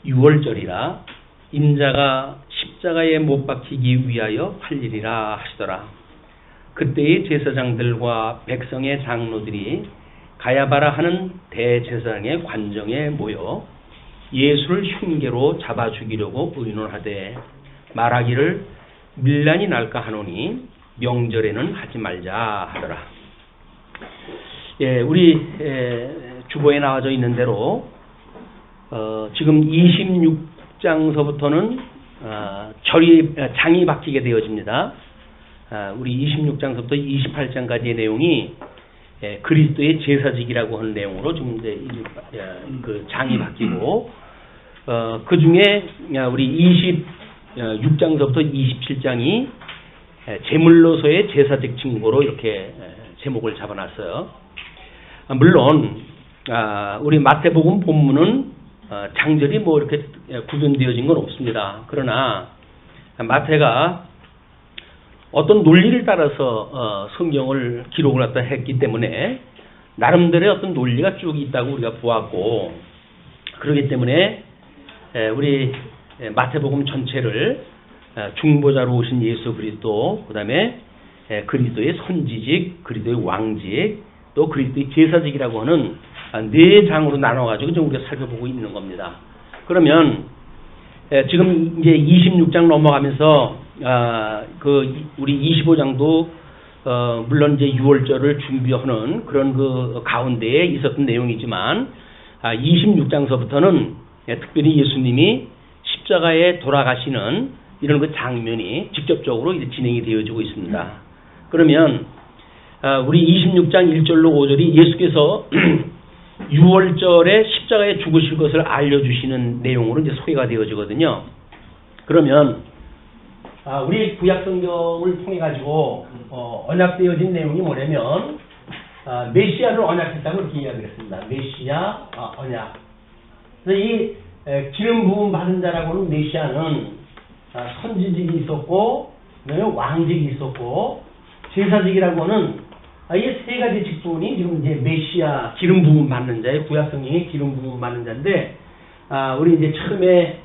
유월절이라 인자가 십자가에 못 박히기 위하여 팔리리라 하시더라. 그때의 제사장들과 백성의 장로들이 가야바라 하는 대제사장의 관정에 모여 예수를 흉계로 잡아 죽이려고 의논하되 말하기를 밀란이 날까 하노니 명절에는 하지 말자 하더라. 예, 우리 주보에 나와져 있는 대로 지금 26장서부터는 장이 바뀌게 되어집니다. 우리 26장서부터 28장까지의 내용이 그리스도의 제사직이라고 하는 내용으로 지금 이제 그 장이 바뀌고 그 중에 우리 26장서부터 27장이 제물로서의 제사직 징고로 이렇게 제목을 잡아놨어요. 물론 우리 마태복음 본문은 장절이 뭐 이렇게 구분되어진 건 없습니다. 그러나 마태가 어떤 논리를 따라서 성경을 기록을 갖다 했기 때문에 나름대로의 어떤 논리가 쭉 있다고 우리가 보았고, 그렇기 때문에 우리 마태복음 전체를 중보자로 오신 예수 그리스도, 그 다음에 그리스도의 선지직, 그리스도의 왕직, 또 그리스도의 제사직이라고 하는 네 장으로 나눠가지고 좀 우리가 살펴보고 있는 겁니다. 그러면 지금 이제 26장 넘어가면서 우리 25장도 물론 이제 유월절을 준비하는 그런 그 가운데에 있었던 내용이지만 26장서부터는 특별히 예수님이 십자가에 돌아가시는 이런 그 장면이 직접적으로 이제 진행이 되어지고 있습니다. 그러면 우리 26장 1절로 5절이 예수께서 유월절에 십자가에 죽으실 것을 알려주시는 내용으로 이제 소개가 되어지거든요. 그러면 우리 구약 성경을 통해 가지고 언약되어진 내용이 뭐냐면 메시아를 언약했다고 이렇게 이야기를 했습니다. 메시아 언약. 그래서 이 기름 부음 받은 자라고 하는 메시아는 선지직이 있었고, 그다음에 왕직이 있었고, 제사직이라고 하는 이 세 가지 직분이 지금 이제 메시아 기름 부음 받는 자의 구약 성경의 기름 부음 받는 자인데, 우리 이제 처음에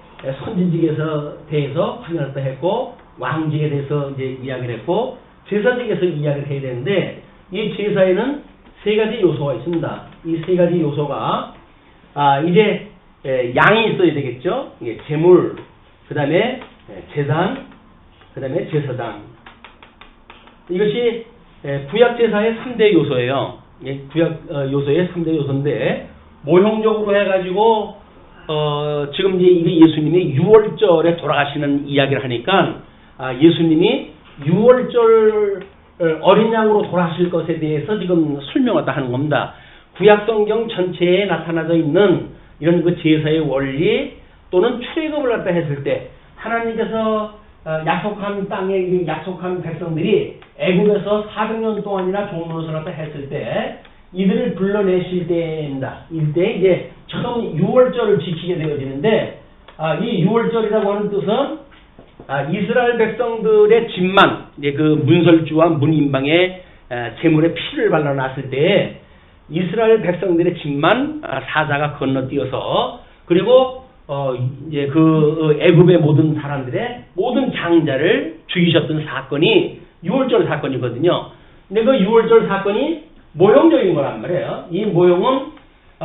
선지직에서 대해서 확인했다 했고, 왕직에 대해서 이제 이야기를 했고, 제사직에서 이야기를 해야 되는데, 이 제사에는 세 가지 요소가 있습니다. 이 세 가지 요소가 이제 양이 있어야 되겠죠. 제물, 그 다음에 제단, 그 다음에 제사장. 이것이 구약 제사의 3대 요소예요. 구약 요소의 3대 요소인데, 모형적으로 해가지고 지금 이제 이게 예수님이 유월절에 돌아가시는 이야기를 하니까 예수님이 유월절 어린 양으로 돌아가실 것에 대해서 지금 설명하다 하는 겁니다. 구약 성경 전체에 나타나져 있는 이런 그 제사의 원리 또는 출애굽을 갖다 했을 때 하나님께서 약속한 땅에 약속한 백성들이 애굽에서 400년 동안이나 종노릇을 갖다 했을 때 이들을 불러내실 때입니다. 이때 이제 처음 유월절을 지키게 되어지는데, 이 유월절이라고 하는 뜻은 이스라엘 백성들의 집만 이제 그 문설주와 문인방에 제물의 피를 발라놨을 때 이스라엘 백성들의 집만 사자가 건너뛰어서, 그리고 이제 그 애굽의 모든 사람들의 모든 장자를 죽이셨던 사건이 유월절 사건이거든요. 근데 그 유월절 사건이 모형적인 거란 말이에요. 이 모형은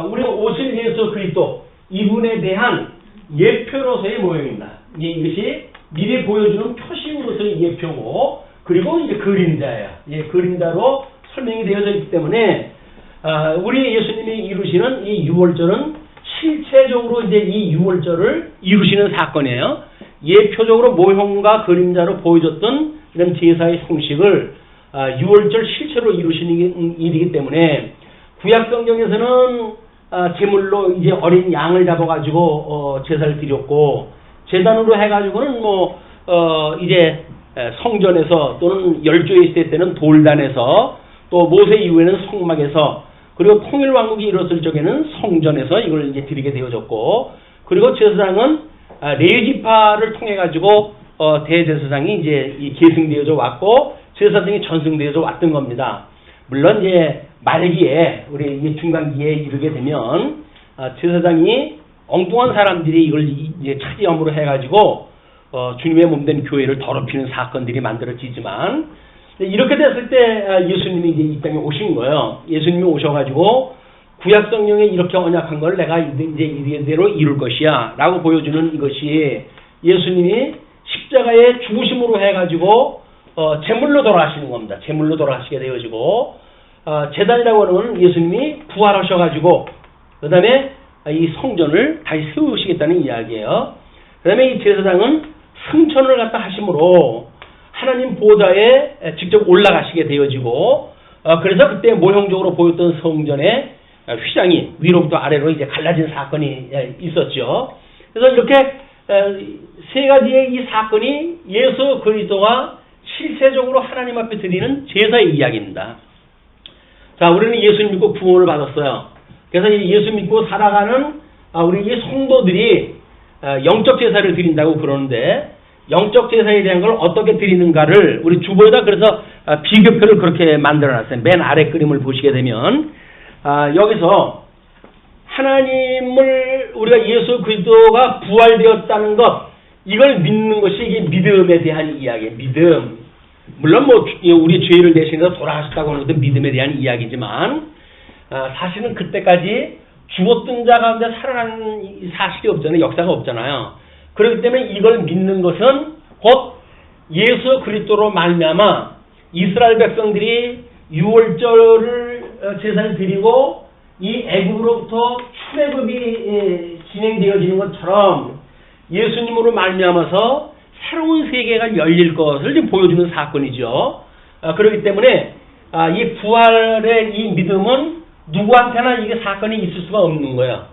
우리가 오실 예수 그리스도 이분에 대한 예표로서의 모형입니다. 이것이 미리 보여주는 표식으로서의 예표고, 그리고 이제 그림자예요. 그림자로 설명이 되어져 있기 때문에 우리 예수님이 이루시는 이 유월절은 실체적으로 이제 이 유월절을 이루시는 사건이에요. 예표적으로 모형과 그림자로 보여줬던 이런 제사의 형식을 유월절 실체로 이루시는 일이기 때문에, 구약 성경에서는 제물로 이제 어린 양을 잡아가지고 제사를 드렸고, 제단으로 해가지고는 이제 성전에서 또는 열조에 있을 때는 돌단에서, 또 모세 이후에는 성막에서, 그리고 통일왕국이 이뤘을 적에는 성전에서 이걸 이제 드리게 되어졌고, 그리고 제사장은 레위지파를 통해 가지고 대제사장이 이제 계승되어져 왔고, 제사장이 전승되어져 왔던 겁니다. 물론 이제 말기에 우리 중간기에 이르게 되면 제사장이 엉뚱한 사람들이 이걸 이제 차지함으로 해가지고 주님의 몸된 교회를 더럽히는 사건들이 만들어지지만 이렇게 됐을 때 예수님이 이제 이 땅에 오신 거예요. 예수님이 오셔가지고 구약 성경에 이렇게 언약한 걸 내가 이제 이대로 이룰 것이야라고 보여주는 이것이 예수님이 십자가의 죽으심으로 해가지고 제물로 돌아가시는 겁니다. 제물로 돌아가시게 되어지고 제단이라고 하는 건 예수님이 부활하셔가지고 그 다음에 이 성전을 다시 세우시겠다는 이야기예요. 그 다음에 이 제사장은 승천을 갖다 하심으로 하나님 보좌에 직접 올라가시게 되어지고 그래서 그때 모형적으로 보였던 성전의 휘장이 위로부터 아래로 이제 갈라진 사건이 있었죠. 그래서 이렇게 세 가지의 이 사건이 예수 그리스도가 실체적으로 하나님 앞에 드리는 제사의 이야기입니다. 자, 우리는 예수 믿고 구원을 받았어요. 그래서 예수 믿고 살아가는 우리 이 성도들이 영적 제사를 드린다고 그러는데 영적 제사에 대한 걸 어떻게 드리는가를 우리 주보에다 그래서 비교표를 그렇게 만들어놨어요. 맨 아래 그림을 보시게 되면 여기서 하나님을 우리가 예수 그리스도가 부활되었다는 것 이걸 믿는 것이 이게 믿음에 대한 이야기예요. 믿음. 물론 뭐 우리 죄를 대신해서 돌아가셨다고 하는 것도 믿음에 대한 이야기지만 사실은 그때까지 죽었던 자 가운데 살아나는 사실이 없잖아요. 역사가 없잖아요. 그렇기 때문에 이걸 믿는 것은 곧 예수 그리스도로 말미암아 이스라엘 백성들이 유월절을 제사를 드리고 이 애굽으로부터 출애굽이 진행되어지는 것처럼 예수님으로 말미암아서 새로운 세계가 열릴 것을 지금 보여주는 사건이죠. 그렇기 때문에 이 부활의 이 믿음은 누구한테나 이게 사건이 있을 수가 없는 거예요.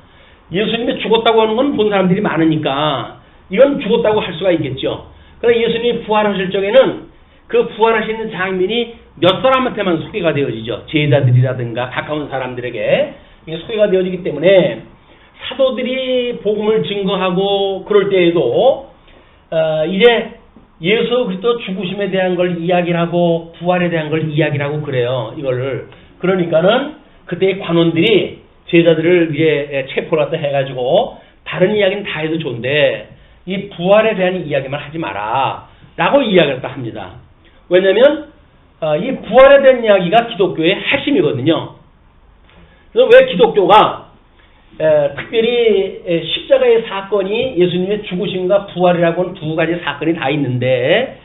예수님이 죽었다고 하는 건 본 사람들이 많으니까 이건 죽었다고 할 수가 있겠죠. 그러나 예수님이 부활하실 적에는 그 부활하시는 장면이 몇 사람한테만 소개가 되어지죠. 제자들이라든가 가까운 사람들에게 이게 소개가 되어지기 때문에 사도들이 복음을 증거하고 그럴 때에도 이제 예수 그리스도 죽으심에 대한 걸 이야기를 하고 부활에 대한 걸 이야기를 하고 그래요. 이거를 그러니까는 그때의 관원들이 제자들을 이제 체포를 갖다 해가지고 다른 이야기는 다 해도 좋은데 이 부활에 대한 이야기만 하지 마라 라고 이야기를 다 합니다. 왜냐면 이 부활에 대한 이야기가 기독교의 핵심이거든요. 그래서 왜 기독교가 특별히 십자가의 사건이 예수님의 죽으심과 부활이라고 하는 두 가지 사건이 다 있는데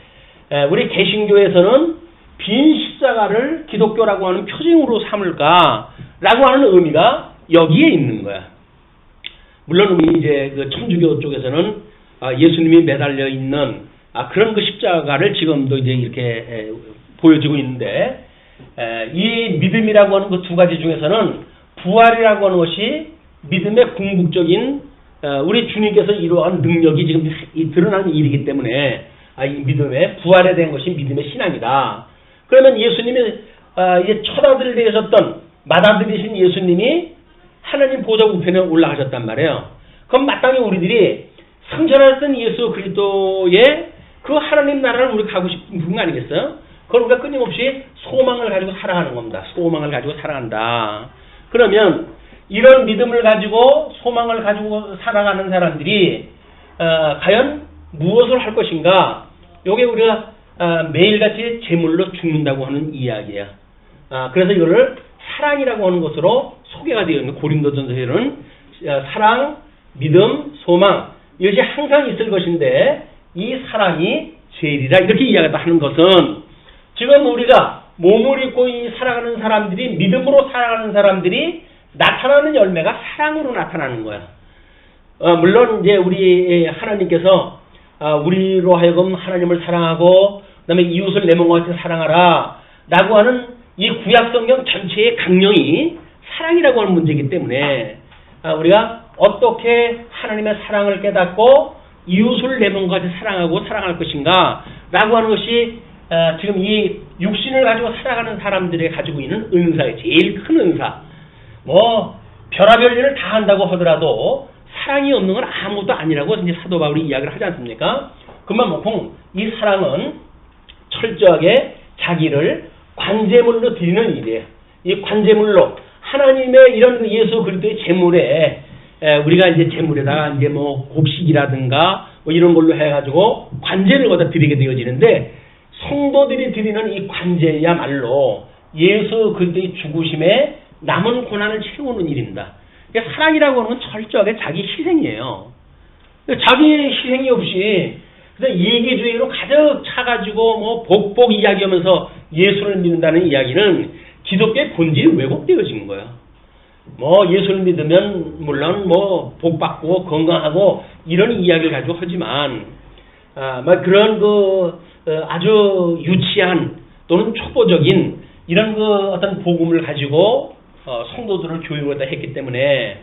우리 개신교에서는 빈 십자가를 기독교라고 하는 표징으로 삼을까라고 하는 의미가 여기에 있는 거야. 물론 우리 이제 그 천주교 쪽에서는 예수님이 매달려 있는 그런 그 십자가를 지금도 이제 이렇게 보여지고 있는데 이 믿음이라고 하는 그 두 가지 중에서는 부활이라고 하는 것이 믿음의 궁극적인 우리 주님께서 이러한 능력이 지금 드러나는 일이기 때문에 이 믿음의 부활에 대한 것이 믿음의 신앙이다. 그러면 예수님이 이제 첫 아들을 되셨던 맏아들이신 예수님이 하나님 보좌 우편에 올라가셨단 말이에요. 그럼 마땅히 우리들이 승천하셨던 예수 그리스도의 그 하나님 나라를 우리 가고 싶은 거 아니겠어요? 그걸 우리가 끊임없이 소망을 가지고 살아가는 겁니다. 소망을 가지고 살아간다. 그러면 이런 믿음을 가지고 소망을 가지고 살아가는 사람들이 과연 무엇을 할 것인가? 요게 우리가 매일같이 제물로 죽는다고 하는 이야기야. 그래서 이거를 사랑이라고 하는 것으로 소개가 되어 있는 고린도전서에는 사랑, 믿음, 소망 이것이 항상 있을 것인데 이 사랑이 제일이라 이렇게 이야기하는 것은 지금 우리가 몸을 입고 살아가는 사람들이 믿음으로 살아가는 사람들이 나타나는 열매가 사랑으로 나타나는 거야. 물론 이제 우리 하나님께서 우리로 하여금 하나님을 사랑하고 그다음에 이웃을 내 몸과 같이 사랑하라 라고 하는 이 구약성경 전체의 강령이 사랑이라고 하는 문제이기 때문에 우리가 어떻게 하나님의 사랑을 깨닫고 이웃을 내 몸과 같이 사랑하고 사랑할 것인가 라고 하는 것이 지금 이 육신을 가지고 살아가는 사람들이 가지고 있는 은사의 제일 큰 은사. 뭐 별의별 일을 다 한다고 하더라도 사랑이 없는 건 아무것도 아니라고 이제 사도 바울이 이야기를 하지 않습니까? 그만큼 이 사랑은 철저하게 자기를 관제물로 드리는 일이에요. 이 관제물로 하나님의 이런 예수 그리스도의 제물에 우리가 이제 제물에다가 이제 뭐 곡식이라든가 뭐 이런 걸로 해가지고 관제를 거다 드리게 되어지는데, 성도들이 드리는 이 관제야말로 예수 그리스도의 죽으심에 남은 고난을 채우는 일입니다. 그러니까 사랑이라고 하는 건 철저하게 자기 희생이에요. 자기 희생이 없이 그냥 이기주의로 가득 차가지고 뭐 복복 이야기하면서 예수를 믿는다는 이야기는 기독교의 본질이 왜곡되어진 거예요. 뭐 예수를 믿으면 물론 뭐 복받고 건강하고 이런 이야기를 가지고 하지만 뭐 그런 아주 유치한 또는 초보적인 이런 어떤 복음을 가지고 성도들을 교육을 했기 때문에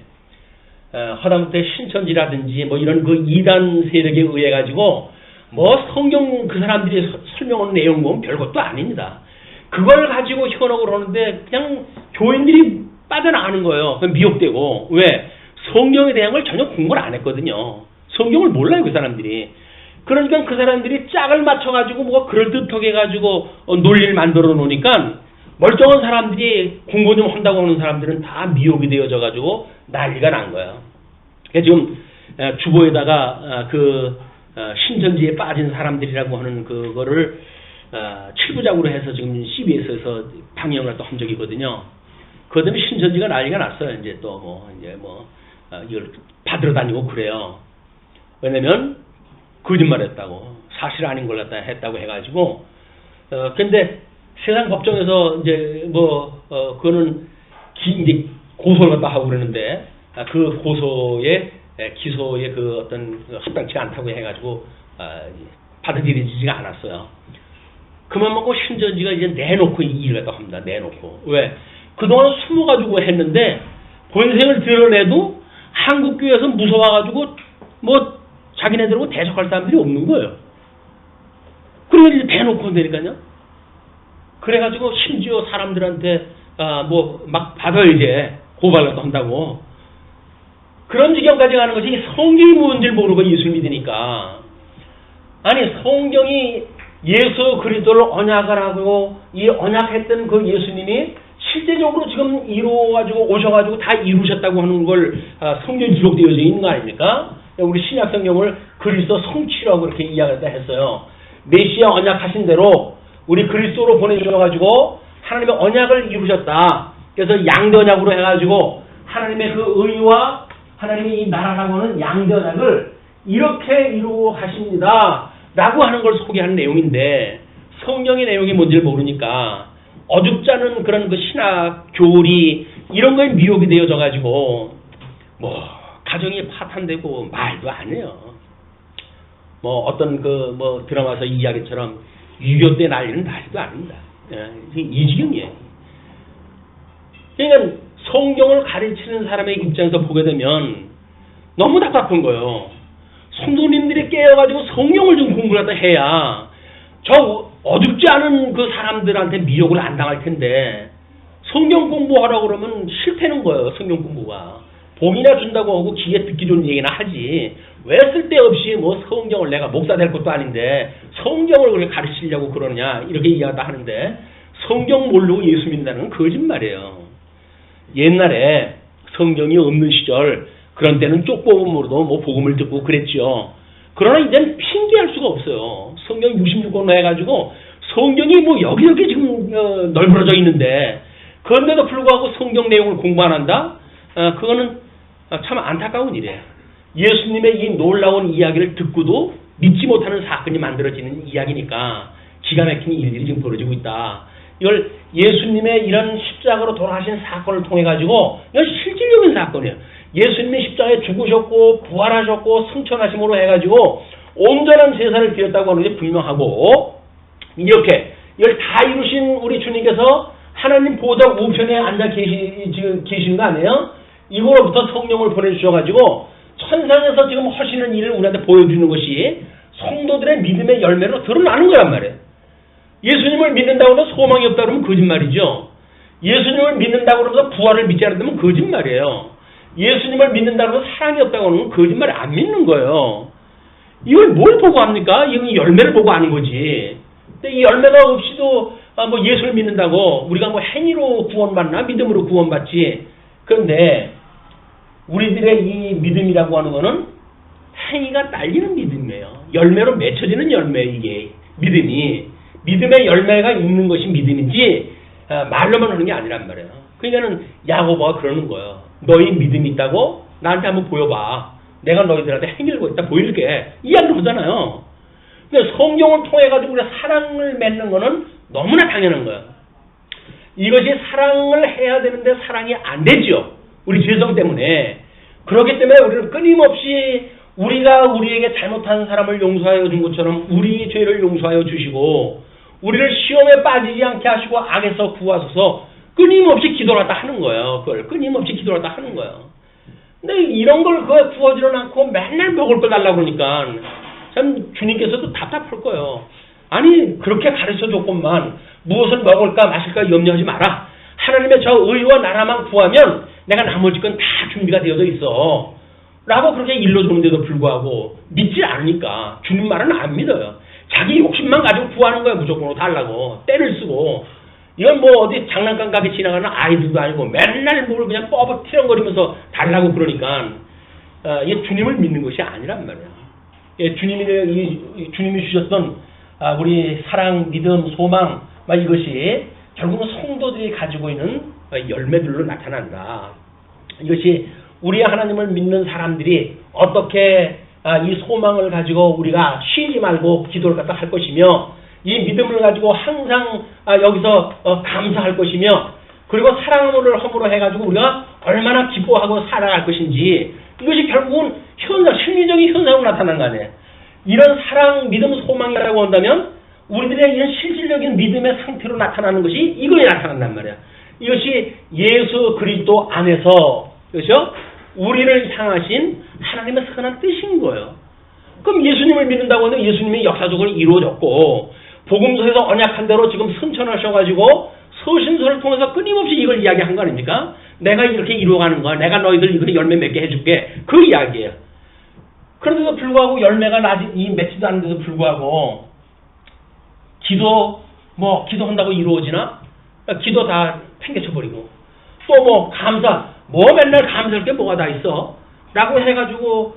하다못해 신천지라든지 뭐 이런 이단 세력에 의해 가지고 뭐 성경 그 사람들이 설명하는 내용 보면 별것도 아닙니다. 그걸 가지고 현혹을 하는데 그냥 교인들이 빠져나가는 거예요. 미혹되고. 왜? 성경에 대한 걸 전혀 공부를 안 했거든요. 성경을 몰라요, 그 사람들이. 그러니까 그 사람들이 짝을 맞춰가지고 뭐가 그럴듯하게 해가지고 논리를 만들어 놓으니까 멀쩡한 사람들이 공부 좀 한다고 하는 사람들은 다 미혹이 되어져가지고 난리가 난 거예요. 그러니까 지금 주보에다가 신천지에 빠진 사람들이라고 하는 그거를 7부작으로 해서 지금 CBS에서 방영을 또 한 적이 있거든요. 그것 때문에 신천지가 난리가 났어요. 이제 이걸 받으러 다니고 그래요. 왜냐면 거짓말했다고, 사실 아닌 걸 갖다 했다고 해가지고. 근데 세상 법정에서 이제 그거는 이제 고소를 갖다 하고 그러는데 그 고소의 기소의 어떤 합당치 않다고 해가지고 받아들여지지가 않았어요. 그만 먹고 신천지가 이제 내놓고 이 일을 갖다 합니다. 내놓고. 왜? 그동안 숨어가지고 했는데 본색을 드러내도 한국교회에서 무서워가지고 뭐 자기네들하고 대적할 사람들이 없는 거예요. 그러니까 이제 대놓고 한다니까요. 그래가지고 심지어 사람들한테 막 받아 이제 고발도 한다고. 그런 지경까지 가는 것이 성경이 뭔지를 모르고 예수를 믿으니까. 아니 성경이 예수 그리스도를 언약을 하고 이 언약했던 그 예수님이 실제적으로 지금 이루어가지고 오셔가지고 다 이루셨다고 하는 걸 성경에 기록되어져 있는 거 아닙니까? 우리 신약 성경을 그리스도 성취라고 그렇게 이야기했다 했어요. 메시아 언약하신 대로 우리 그리스도로 보내주셔가지고 하나님의 언약을 이루셨다. 그래서 양대 언약으로 해가지고 하나님의 그 의와 하나님의 이 나라라고 하는 양대 언약을 이렇게 이루고 가십니다. 라고 하는 걸 소개하는 내용인데 성경의 내용이 뭔지를 모르니까 어줍지 않은 그런 신학 교리 이런 거에 미혹이 되어져 가지고 가정이 파탄되고 말도 안 해요. 어떤 드라마에서 이야기처럼 유교 때 난리는 나지도 않는다. 이 지경이에요. 그러니까 성경을 가르치는 사람의 입장에서 보게 되면 너무 답답한 거예요. 성도님들이 깨어가지고 성경을 좀 공부를 하다 해야 저 어둡지 않은 그 사람들한테 미혹을 안 당할 텐데 성경 공부하라고 그러면 싫다는 거예요. 성경 공부가. 복이나 준다고 하고 귀에 듣기 좋은 얘기나 하지. 왜 쓸데없이 성경을 내가 목사 될 것도 아닌데 성경을 그렇게 가르치려고 그러냐 이렇게 이야기도 하는데 성경 모르고 예수 믿는다는 건 거짓말이에요. 옛날에 성경이 없는 시절 그런 때는 쪽복음으로도 복음을 듣고 그랬죠. 그러나 이제는 핑계할 수가 없어요. 성경 66권로 해가지고 성경이 여기저기 지금 널브러져 있는데 그런데도 불구하고 성경 내용을 공부 안 한다? 그거는 참 안타까운 일이에요. 예수님의 이 놀라운 이야기를 듣고도 믿지 못하는 사건이 만들어지는 이야기니까 기가 막힌 일들이 지금 벌어지고 있다. 이걸 예수님의 이런 십자가로 돌아가신 사건을 통해 가지고 이건 실질적인 사건이에요. 예수님이 십자가에 죽으셨고 부활하셨고 승천하심으로 해가지고 온전한 제사를 드렸다고 하는 게 분명하고 이렇게 이걸 다 이루신 우리 주님께서 하나님 보좌 우편에 앉아 계시는 거 아니에요? 이거로부터 성령을 보내주셔가지고 천상에서 지금 하시는 일을 우리한테 보여주는 것이 성도들의 믿음의 열매로 드러나는 거란 말이에요. 예수님을 믿는다고 해서 소망이 없다 그러면 거짓말이죠. 예수님을 믿는다고 그러면서 부활을 믿지 않는다면 거짓말이에요. 예수님을 믿는다고 해서 사랑이 없다고 하는 건 거짓말을 안 믿는 거예요. 이걸 뭘 보고 합니까? 이건 열매를 보고 하는 거지. 근데 이 열매가 없이도 예수를 믿는다고 우리가 행위로 구원받나? 믿음으로 구원받지. 그런데 우리들의 이 믿음이라고 하는 거는 행위가 딸리는 믿음이에요. 열매로 맺혀지는 열매, 이게 믿음이. 믿음의 열매가 있는 것이 믿음이지 말로만 하는 게 아니란 말이에요. 그러니까는 야고보가 그러는 거예요. 너희 믿음이 있다고 나한테 한번 보여봐. 내가 너희들한테 행위를 보였다 보일게. 이야기를 하잖아요. 그러니까 성경을 통해 가지고 우리가 사랑을 맺는 거는 너무나 당연한 거예요. 이것이 사랑을 해야 되는데 사랑이 안 되죠. 우리 죄성 때문에. 그렇기 때문에 우리는 끊임없이 우리가 우리에게 잘못한 사람을 용서하여 준 것처럼 우리 죄를 용서하여 주시고 우리를 시험에 빠지지 않게 하시고 악에서 구하소서 끊임없이 기도를 하다 하는 거예요. 그걸 끊임없이 기도를 하다 하는 거예요. 근데 이런 걸 구하지는 않고 맨날 먹을 걸 달라고 그러니까 참 주님께서도 답답할 거예요. 아니 그렇게 가르쳐줬건만 무엇을 먹을까 마실까 염려하지 마라. 하나님의 저 의와 나라만 구하면 내가 나머지 건 다 준비가 되어져 있어. 라고 그렇게 일러주는데도 불구하고 믿지 않으니까 주님 말은 안 믿어요. 자기 욕심만 가지고 구하는 거야. 무조건 달라고 때를 쓰고. 이건 뭐 어디 장난감 가게 지나가는 아이들도 아니고 맨날 뭘 그냥 뻐벅 티렁거리면서 달라고 그러니까 이게 주님을 믿는 것이 아니란 말이에요. 예, 주님이 주셨던 우리 사랑, 믿음, 소망 이것이 결국은 성도들이 가지고 있는 열매들로 나타난다. 이것이 우리 하나님을 믿는 사람들이 어떻게 이 소망을 가지고 우리가 쉬지 말고 기도를 갖다 할 것이며 이 믿음을 가지고 항상 여기서 감사할 것이며 그리고 사랑을 허물어 해가지고 우리가 얼마나 기뻐하고 살아갈 것인지 이것이 결국은 심리적인 현상으로 나타나는 거 아니에요. 이런 사랑, 믿음, 소망이라고 한다면 우리들의 이런 실질적인 믿음의 상태로 나타나는 것이 이거에 나타난단 말이야. 이것이 예수 그리스도 안에서 그렇죠? 우리를 향하신 하나님의 선한 뜻인 거예요. 그럼 예수님을 믿는다고 하면 예수님이 역사적으로 이루어졌고 복음서에서 언약한 대로 지금 선천하셔가지고 서신서를 통해서 끊임없이 이걸 이야기한 거 아닙니까? 내가 이렇게 이루어가는 거야. 내가 너희들 이거 열매 맺게 해줄게. 그 이야기예요. 그런데도 불구하고 열매가 맺지도 않는데도 불구하고 기도한다고 이루어지나? 기도 다 팽개쳐버리고 또 맨날 감사할 게 뭐가 다 있어? 라고 해가지고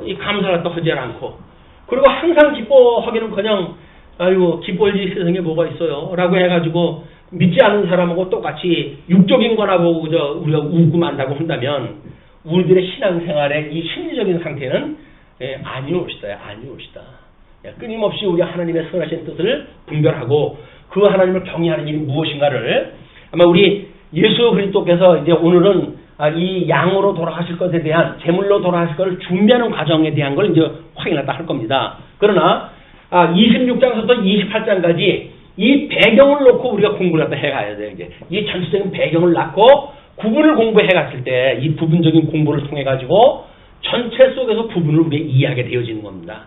이 감사를 또 하지 않고 그리고 항상 기뻐하기는 그냥 아이고 기뻐할 일 세상에 뭐가 있어요? 라고 해가지고 믿지 않은 사람하고 똑같이 육적인 거나 보고 우리가 웃고 만다고 한다면 우리들의 신앙생활의 이 심리적인 상태는 아니옵시다. 끊임없이 우리 하나님의 선하신 뜻을 분별하고 그 하나님을 경외하는 일이 무엇인가를 아마 우리 예수 그리스도께서 이제 오늘은 이 양으로 돌아가실 것에 대한 제물로 돌아가실 것을 준비하는 과정에 대한 걸 이제 확인하다 할 겁니다. 그러나 26장부터 28장까지 이 배경을 놓고 우리가 공부를 갖다 해가야 돼요. 이제 이 전체적인 배경을 놓고 구분을 공부해 갔을 때 이 부분적인 공부를 통해 가지고 전체 속에서 부분을 우리가 이해하게 되어지는 겁니다.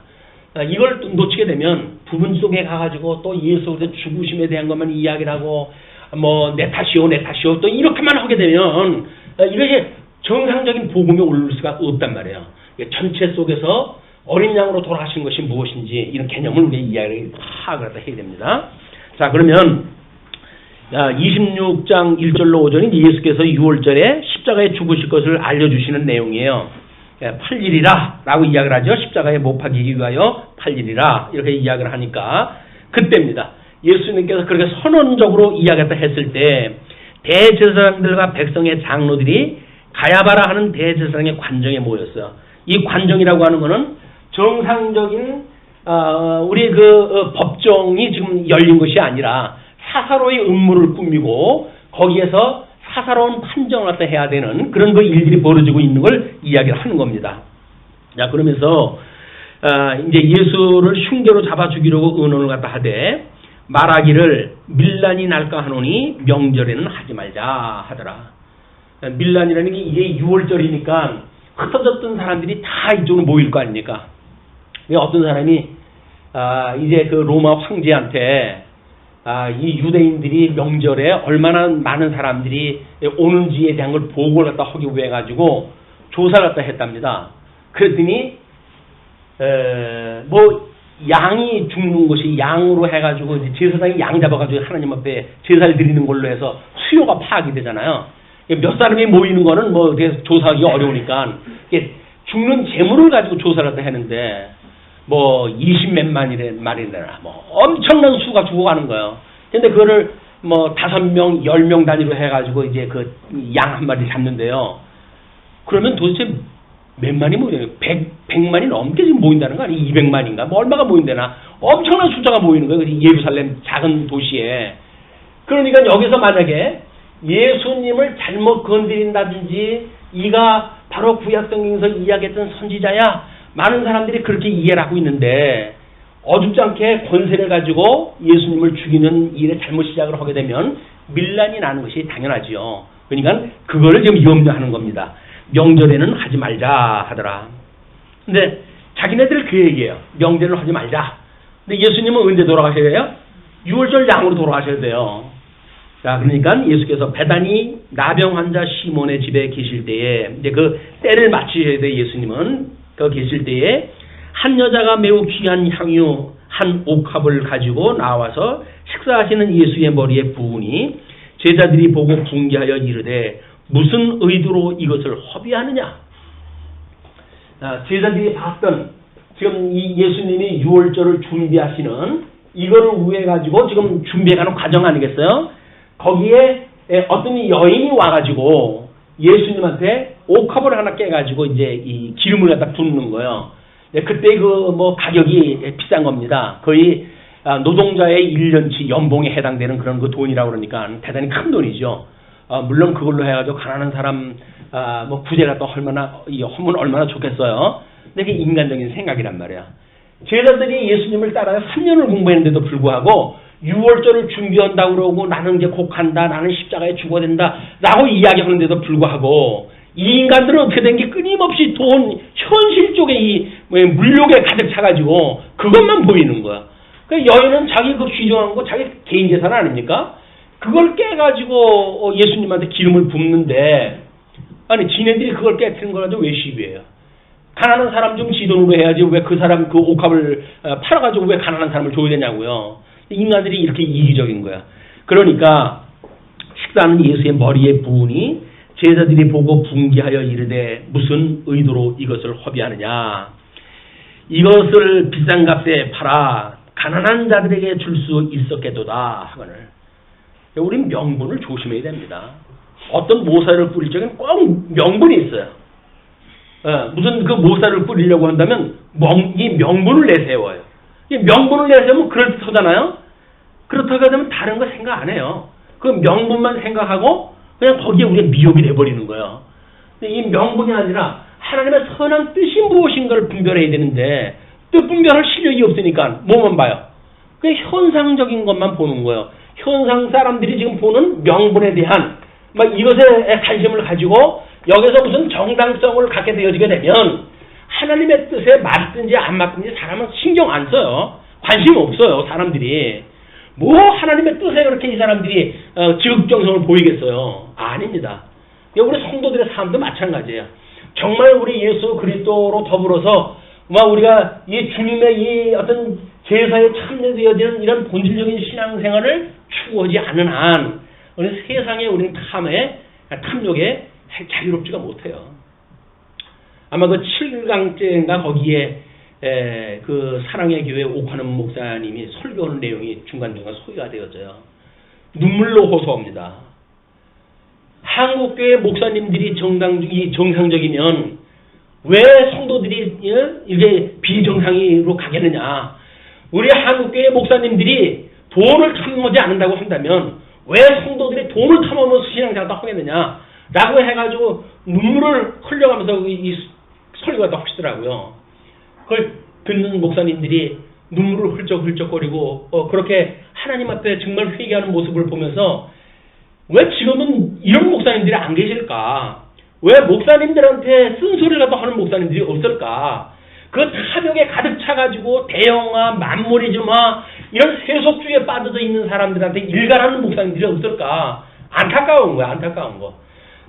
이걸 놓치게 되면 부분 속에 가가지고 또 예수 그리스도의 죽으심에 대한 것만 이야기를 하고 내 탓이요 또 이렇게만 하게 되면 이것이 정상적인 복음에 오를 수가 없단 말이에요. 전체 속에서 어린 양으로 돌아가신 것이 무엇인지 이런 개념을 우리가 이야기를 파악을 해야 됩니다. 자, 그러면 26장 1절로 5절인 예수께서 6월절에 십자가에 죽으실 것을 알려주시는 내용이에요. 8일이라 라고 이야기를 하죠. 십자가에 못 박히기 위하여 8일이라 이렇게 이야기를 하니까 그때입니다. 예수님께서 그렇게 선언적으로 이야기했다 했을 때 대제사장들과 백성의 장로들이 가야바라 하는 대제사장의 관정에 모였어요. 이 관정이라고 하는 것은 정상적인 우리 법정이 지금 열린 것이 아니라 사사로이 음모를 꾸미고 거기에서 사사로운 판정을 갖다 해야 되는 그런 일들이 벌어지고 있는 걸 이야기를 하는 겁니다. 자, 그러면서 이제 예수를 흉계로 잡아 죽이려고 의논을 갖다 하되 말하기를 밀란이 날까 하노니 명절에는 하지 말자 하더라. 밀란이라는 게 이게 6월절이니까 흩어졌던 사람들이 다 이쪽으로 모일 거 아닙니까? 어떤 사람이 이제 그 로마 황제한테 이 유대인들이 명절에 얼마나 많은 사람들이 오는지에 대한 걸 보고를 갖다 하기 위해 가지고 조사를 갖다 했답니다. 그랬더니 양이 죽는 것이 양으로 해가지고 제사장이 양 잡아가지고 하나님 앞에 제사를 드리는 걸로 해서 수요가 파악이 되잖아요. 몇 사람이 모이는 거는 뭐 조사하기 어려우니까 죽는 재물을 가지고 조사를 하는데 뭐 20몇 만이나 뭐 엄청난 수가 죽어가는 거예요. 근데 그거를 뭐 5명, 10명 단위로 해가지고 이제 그 양 한 마리 잡는데요. 그러면 도대체 몇 만이 모여요? 100만이 넘게 지금 모인다는 거 아니에요? 200만인가? 뭐 얼마가 모인다나? 엄청난 숫자가 모이는 거예요. 예루살렘 작은 도시에. 그러니까 여기서 만약에 예수님을 잘못 건드린다든지 이가 바로 구약성경에서 이야기했던 선지자야, 많은 사람들이 그렇게 이해를 하고 있는데 어줍지 않게 권세를 가지고 예수님을 죽이는 일에 잘못 시작을 하게 되면 밀란이 나는 것이 당연하지요. 그러니까 그거를 지금 염려하는 겁니다. 명절에는 하지 말자 하더라. 근데 자기네들 그 얘기예요. 명절은 하지 말자. 근데 예수님은 언제 돌아가셔야 돼요? 6월절 양으로 돌아가셔야 돼요. 자, 그러니까 예수께서 베다니 나병 환자 시몬의 집에 계실 때에 이제 그 때를 맞추셔야 돼. 예수님은 그 계실 때에 한 여자가 매우 귀한 향유 한 옥합을 가지고 나와서 식사하시는 예수의 머리에 부으니 제자들이 보고 분개하여 이르되 무슨 의도로 이것을 허비하느냐. 제자들이 봤던 지금 이 예수님이 6월절을 준비하시는 이거를 위해 가지고 지금 준비해가는 과정 아니겠어요? 거기에 어떤 여인이 와가지고 예수님한테 옥합을 하나 깨가지고 이제 이 기름을 갖다 붓는 거예요. 그때 그 뭐 가격이 비싼 겁니다. 거의 노동자의 1년치 연봉에 해당되는 그런 그 돈이라고 그러니까 대단히 큰 돈이죠. 물론 그걸로 해가지고 가난한 사람 뭐 구제가 또 하면 얼마나 좋겠어요. 근데 그게 인간적인 생각이란 말이야. 제자들이 예수님을 따라 3년을 공부했는데도 불구하고 6월절을 준비한다고 그러고 나는 이제 곡한다, 나는 십자가에 죽어야 된다 라고 이야기하는데도 불구하고 이 인간들은 어떻게 된 게 끊임없이 돈, 현실 쪽에 이 물욕에 가득 차가지고 그것만 보이는 거야. 그 여인은 자기 그 귀중한 거 자기 개인 재산 아닙니까? 그걸 깨가지고 예수님한테 기름을 붓는데 아니 지네들이 그걸 깨트린 거라도 왜 시비해요? 가난한 사람 좀 지돈으로 해야지 왜 그 사람 그 옥합을 팔아가지고 왜 가난한 사람을 줘야 되냐고요. 인간들이 이렇게 이기적인 거야. 그러니까 식사는 예수의 머리에 부으니 제자들이 보고 분개하여 이르되 무슨 의도로 이것을 허비하느냐. 이것을 비싼 값에 팔아 가난한 자들에게 줄 수 있었겠도다 하거늘. 우린 명분을 조심해야 됩니다. 어떤 모사를 뿌릴 적에는 꼭 명분이 있어요. 무슨 그 모사를 뿌리려고 한다면 이 명분을 내세워요. 이 명분을 내세우면 그럴듯하잖아요. 그렇다고 하면 다른 거 생각 안 해요. 그 명분만 생각하고 그냥 거기에 우리가 미혹이 돼버리는 거예요. 근데 이 명분이 아니라 하나님의 선한 뜻이 무엇인가를 분별해야 되는데 뜻 분별할 실력이 없으니까 뭐만 봐요? 그 현상적인 것만 보는 거예요. 현상 사람들이 지금 보는 명분에 대한 막 이것에 관심을 가지고 여기서 무슨 정당성을 갖게 되어지게 되면 하나님의 뜻에 맞든지 안 맞든지 사람은 신경 안 써요. 관심 없어요. 사람들이. 뭐 하나님의 뜻에 그렇게 이 사람들이 지극정성을 보이겠어요. 아닙니다. 우리 성도들의 삶도 마찬가지예요. 정말 우리 예수 그리스도로 더불어서 우리가 이 주님의 이 어떤 제사에 참여되어지는 이런 본질적인 신앙생활을 추구하지 않는 한 우리 세상에 우리는 탐욕에 자유롭지가 못해요. 아마 그 7강째인가 거기에 그 사랑의 교회 옥하는 목사님이 설교하는 내용이 중간중간 소개가 되어져요. 눈물로 호소합니다. 한국교회 목사님들이 정상적이면 왜 성도들이 이게 비정상으로 가겠느냐. 우리 한국교회 목사님들이 돈을 탐하지 않는다고 한다면 왜 성도들이 돈을 탐하면서 신앙생활을 하겠느냐 라고 해가지고 눈물을 흘려가면서 이 설교가 다 하시더라고요. 그걸 듣는 목사님들이 눈물을 훌쩍훌쩍거리고 그렇게 하나님 앞에 정말 회개하는 모습을 보면서 왜 지금은 이런 목사님들이 안 계실까? 왜 목사님들한테 쓴소리를 갖다 하는 목사님들이 없을까? 그 탐욕에 가득 차가지고 대형화, 만모리즘화 이런 세속주의에 빠져져 있는 사람들한테 일갈하는 목사님들이 없을까? 안타까운 거야. 안타까운 거.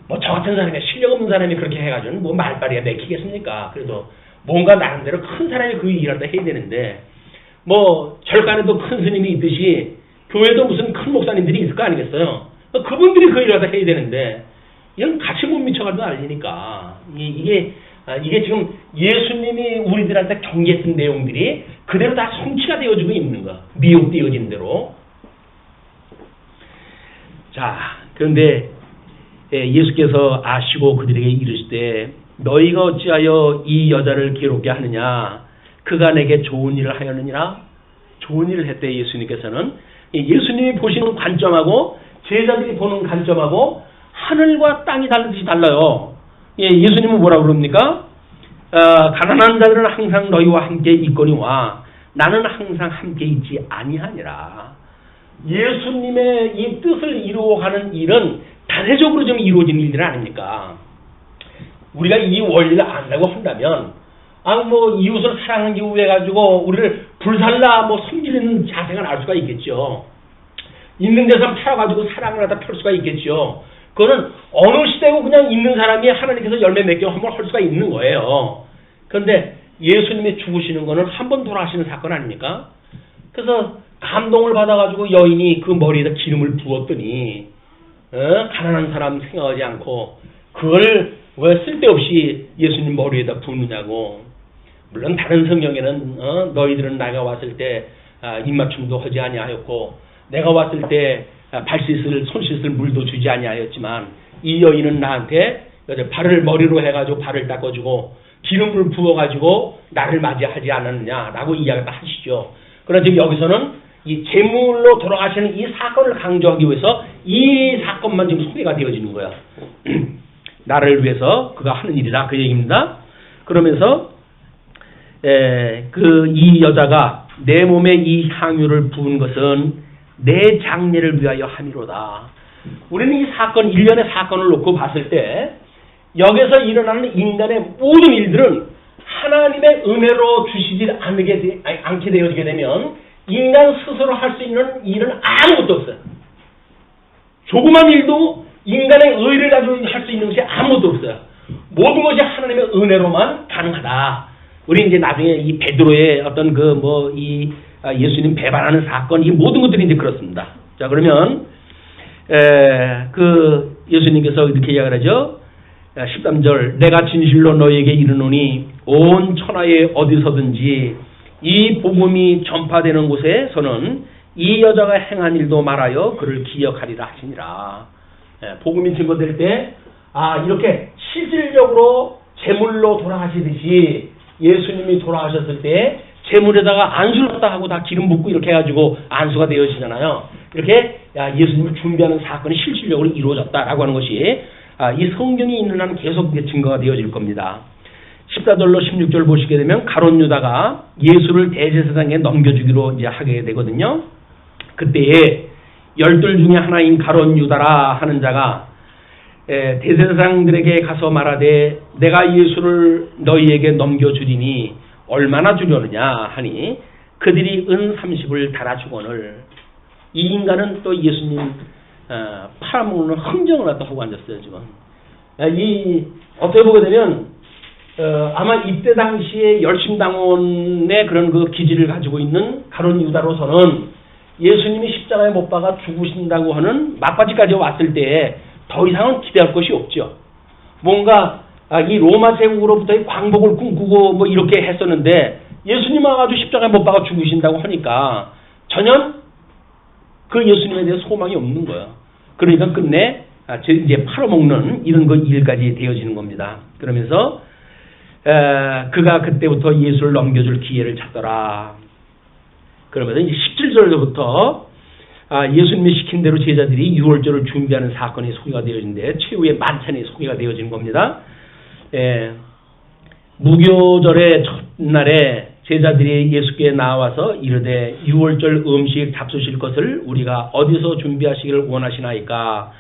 뭐 저 같은 사람이 실력 없는 사람이 그렇게 해가지고 뭐 말빨이야 맥히겠습니까? 그래도 뭔가 나름대로 큰 사람이 그 일을 다 해야 되는데 뭐 절간에도 큰 스님이 있듯이 교회도 무슨 큰 목사님들이 있을 거 아니겠어요? 그분들이 그 일을 다 해야 되는데 이건 같이 못 미쳐가지고 알리니까 이게 지금 예수님이 우리들한테 경계했던 내용들이 그대로 다 성취가 되어지고 있는 거야. 미혹되어진 대로. 자, 그런데 예수께서 아시고 그들에게 이르시되 너희가 어찌하여 이 여자를 괴롭게 하느냐? 그가 내게 좋은 일을 하였느니라. 좋은 일을 했대. 예수님께서는 예수님이 보시는 관점하고 제자들이 보는 관점하고 하늘과 땅이 다르듯이 달라요. 예수님은 뭐라고 그럽니까? 가난한 자들은 항상 너희와 함께 있거니와 나는 항상 함께 있지 아니하니라. 예수님의 이 뜻을 이루어가는 일은 단회적으로 좀 이루어지는 일들 아닙니까? 우리가 이 원리를 안다고 한다면 이웃을 사랑하는 이유 해가지고 우리를 불살라 섬기는 자세가 날 수가 있겠죠. 있는 데서 팔아가지고 사랑을 하다 펼 수가 있겠죠. 그거는 어느 시대고 그냥 있는 사람이 하나님께서 열매 맺게 한번 할 수가 있는 거예요. 그런데 예수님이 죽으시는 거는 한 번 돌아가시는 사건 아닙니까? 그래서 감동을 받아가지고 여인이 그 머리에다 기름을 부었더니 가난한 사람 생각하지 않고 그걸 왜 쓸데없이 예수님 머리에다 부느냐고. 물론 다른 성경에는 너희들은 내가 왔을 때 입맞춤도 하지 아니하였고 내가 왔을 때 발 씻을 손 씻을 물도 주지 아니하였지만 이 여인은 나한테 발을 머리로 해가지고 발을 닦아주고 기름을 부어가지고 나를 맞이하지 않았느냐라고 이야기를 하시죠. 그러나 지금 여기서는 이 제물로 돌아가시는 이 사건을 강조하기 위해서 이 사건만 지금 소개가 되어지는 거야. 나를 위해서 그가 하는 일이다 그 얘기입니다. 그러면서 이 여자가 내 몸에 이 향유를 부은 것은 내 장례를 위하여 함이로다. 우리는 이 사건, 일련의 사건을 놓고 봤을 때 여기서 일어나는 인간의 모든 일들은 하나님의 은혜로 주시지 않게 되어지게 되면 인간 스스로 할 수 있는 일은 아무것도 없어요. 조그만 일도 인간의 의를 가지고 할 수 있는 것이 아무것도 없어요. 모든 것이 하나님의 은혜로만 가능하다. 우리 이제 나중에 이 베드로의 어떤 예수님 배반하는 사건, 이 모든 것들이 이제 그렇습니다. 자, 그러면, 예수님께서 이렇게 이야기를 하죠. 13절, 내가 진실로 너희에게 이르노니 온 천하에 어디서든지 이 복음이 전파되는 곳에서는 이 여자가 행한 일도 말하여 그를 기억하리라 하시니라. 복음이 증거될 때, 이렇게 실질적으로 제물로 돌아가시듯이 예수님이 돌아가셨을 때 제물에다가 안수를 갖다 하고 다 기름 붓고 이렇게 해가지고 안수가 되어지잖아요. 이렇게 예수님을 준비하는 사건이 실질적으로 이루어졌다라고 하는 것이 이 성경이 있는 한 계속 증거가 되어질 겁니다. 14절로 16절 보시게 되면 가룟 유다가 예수를 대제사장에 넘겨주기로 이제 하게 되거든요. 그때에 12 중에 하나인 가룟 유다라 하는 자가 대제사장들에게 가서 말하되 내가 예수를 너희에게 넘겨주리니 얼마나 주려느냐 하니 그들이 은 30을 달아주거늘. 이 인간은 또 예수님 팔아먹는 흥정을 갖다 하고 앉았어요. 지금 어떻게 보게 되면 아마 이때 당시에 열심당원의 그런 그 기질을 가지고 있는 가룟 유다로서는 예수님이 십자가에 못 박아 죽으신다고 하는 막바지까지 왔을 때 더 이상은 기대할 것이 없죠. 뭔가 이 로마 제국으로부터의 광복을 꿈꾸고 이렇게 했었는데 예수님 와가지고 십자가에 못 박아 죽으신다고 하니까 전혀 그 예수님에 대해 소망이 없는 거예요. 그러니까 끝내 이제 팔아먹는 이런 일까지 되어지는 겁니다. 그러면서 그가 그때부터 예수를 넘겨줄 기회를 찾더라. 그러면서 이제 17절부터 예수님이 시킨 대로 제자들이 유월절을 준비하는 사건이 소개가 되어지는데 최후의 만찬이 소개가 되어지는 겁니다. 무교절의 첫날에 제자들이 예수께 나와서 이르되 유월절 음식 잡수실 것을 우리가 어디서 준비하시기를 원하시나이까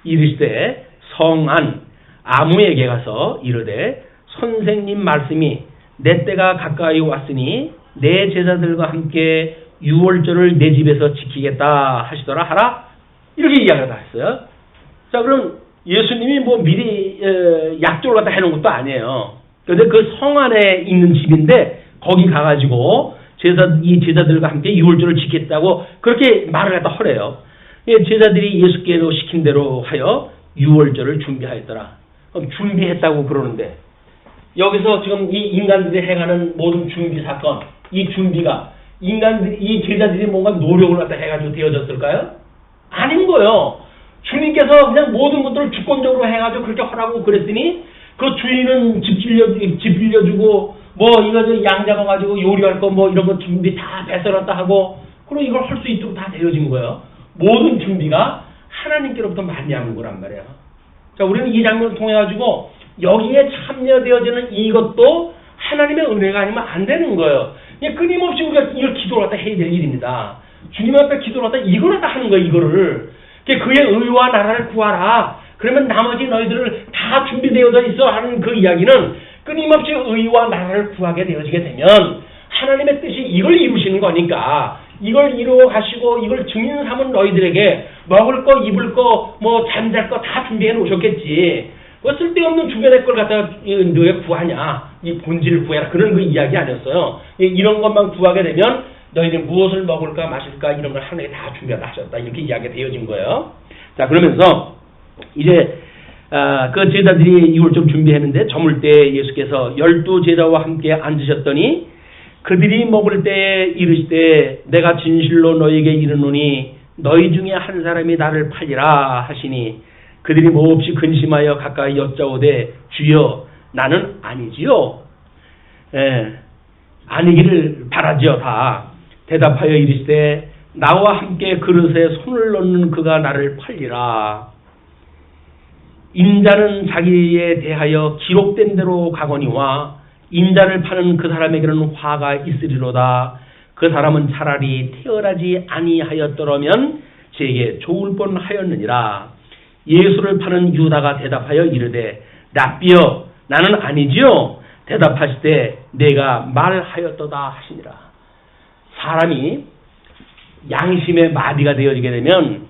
이르시되 성안 아무에게 가서 이르되 선생님 말씀이 내 때가 가까이 왔으니 내 제자들과 함께 유월절을 내 집에서 지키겠다 하시더라 하라 이렇게 이야기를 했어요. 자, 그럼 예수님이 미리 약속을 갖다 해놓은 것도 아니에요. 그런데 그 성 안에 있는 집인데 거기 가가지고 이 제자들과 함께 유월절을 지켰다고 그렇게 말을 갖다 하래요. 제자들이 예수께로 시킨 대로 하여 유월절을 준비하였더라. 그럼 준비했다고 그러는데 여기서 지금 이 인간들이 행하는 모든 준비 사건, 이 준비가 인간들이 이 제자들이 뭔가 노력을 갖다 해가지고 되어졌을까요? 아닌 거예요. 주님께서 그냥 모든 것들을 주권적으로 해가지고 그렇게 하라고 그랬더니 그 주인은 집 빌려주고 뭐 이거 양 잡아가지고 요리할 거 뭐 이런 거 준비 다 배설했다 하고 그리고 이걸 할 수 있도록 다 되어진 거예요. 모든 준비가 하나님께로부터 말미암은 거란 말이에요. 자, 우리는 이 장면을 통해 가지고 여기에 참여되어지는 이것도 하나님의 은혜가 아니면 안 되는 거예요. 끊임없이 우리가 이걸 기도를 갖다 해야 될 일입니다. 주님 앞에 기도를 갖다 이걸 갖다 하는 거예요. 이거를 그의 의와 나라를 구하라. 그러면 나머지 너희들을 다 준비되어져 있어 하는 그 이야기는 끊임없이 의와 나라를 구하게 되어지게 되면 하나님의 뜻이 이걸 이루시는 거니까 이걸 이루어 가시고 이걸 증인 삼은 너희들에게 먹을 거 입을 거 뭐 잠잘 거 다 준비해 놓으셨겠지. 뭐 쓸데없는 주변의 걸 갖다가 너희 구하냐. 이 본질을 구해라. 그런 그 이야기 아니었어요. 이런 것만 구하게 되면 너희들 무엇을 먹을까 마실까 이런 걸 하나님이 다 준비하다 하셨다. 이렇게 이야기가 되어진 거예요. 자, 그러면서 이제 그 제자들이 이걸 좀 준비했는데 저물 때 예수께서 12 제자와 함께 앉으셨더니 그들이 먹을 때 이르시되 내가 진실로 너희에게 이르노니 너희 중에 한 사람이 나를 팔리라 하시니 그들이 몹시 근심하여 가까이 여짜오되 주여 나는 아니지요. 아니기를 바라지요. 다 대답하여 이르시되 나와 함께 그릇에 손을 넣는 그가 나를 팔리라. 인자는 자기에 대하여 기록된 대로 가거니와 인자를 파는 그 사람에게는 화가 있으리로다. 그 사람은 차라리 태어나지 아니하였더라면 제게 좋을 뻔하였느니라. 예수를 파는 유다가 대답하여 이르되 랍비여 나는 아니지요. 대답하시되 내가 말하였도다 하시니라. 사람이 양심의 마비가 되어지게 되면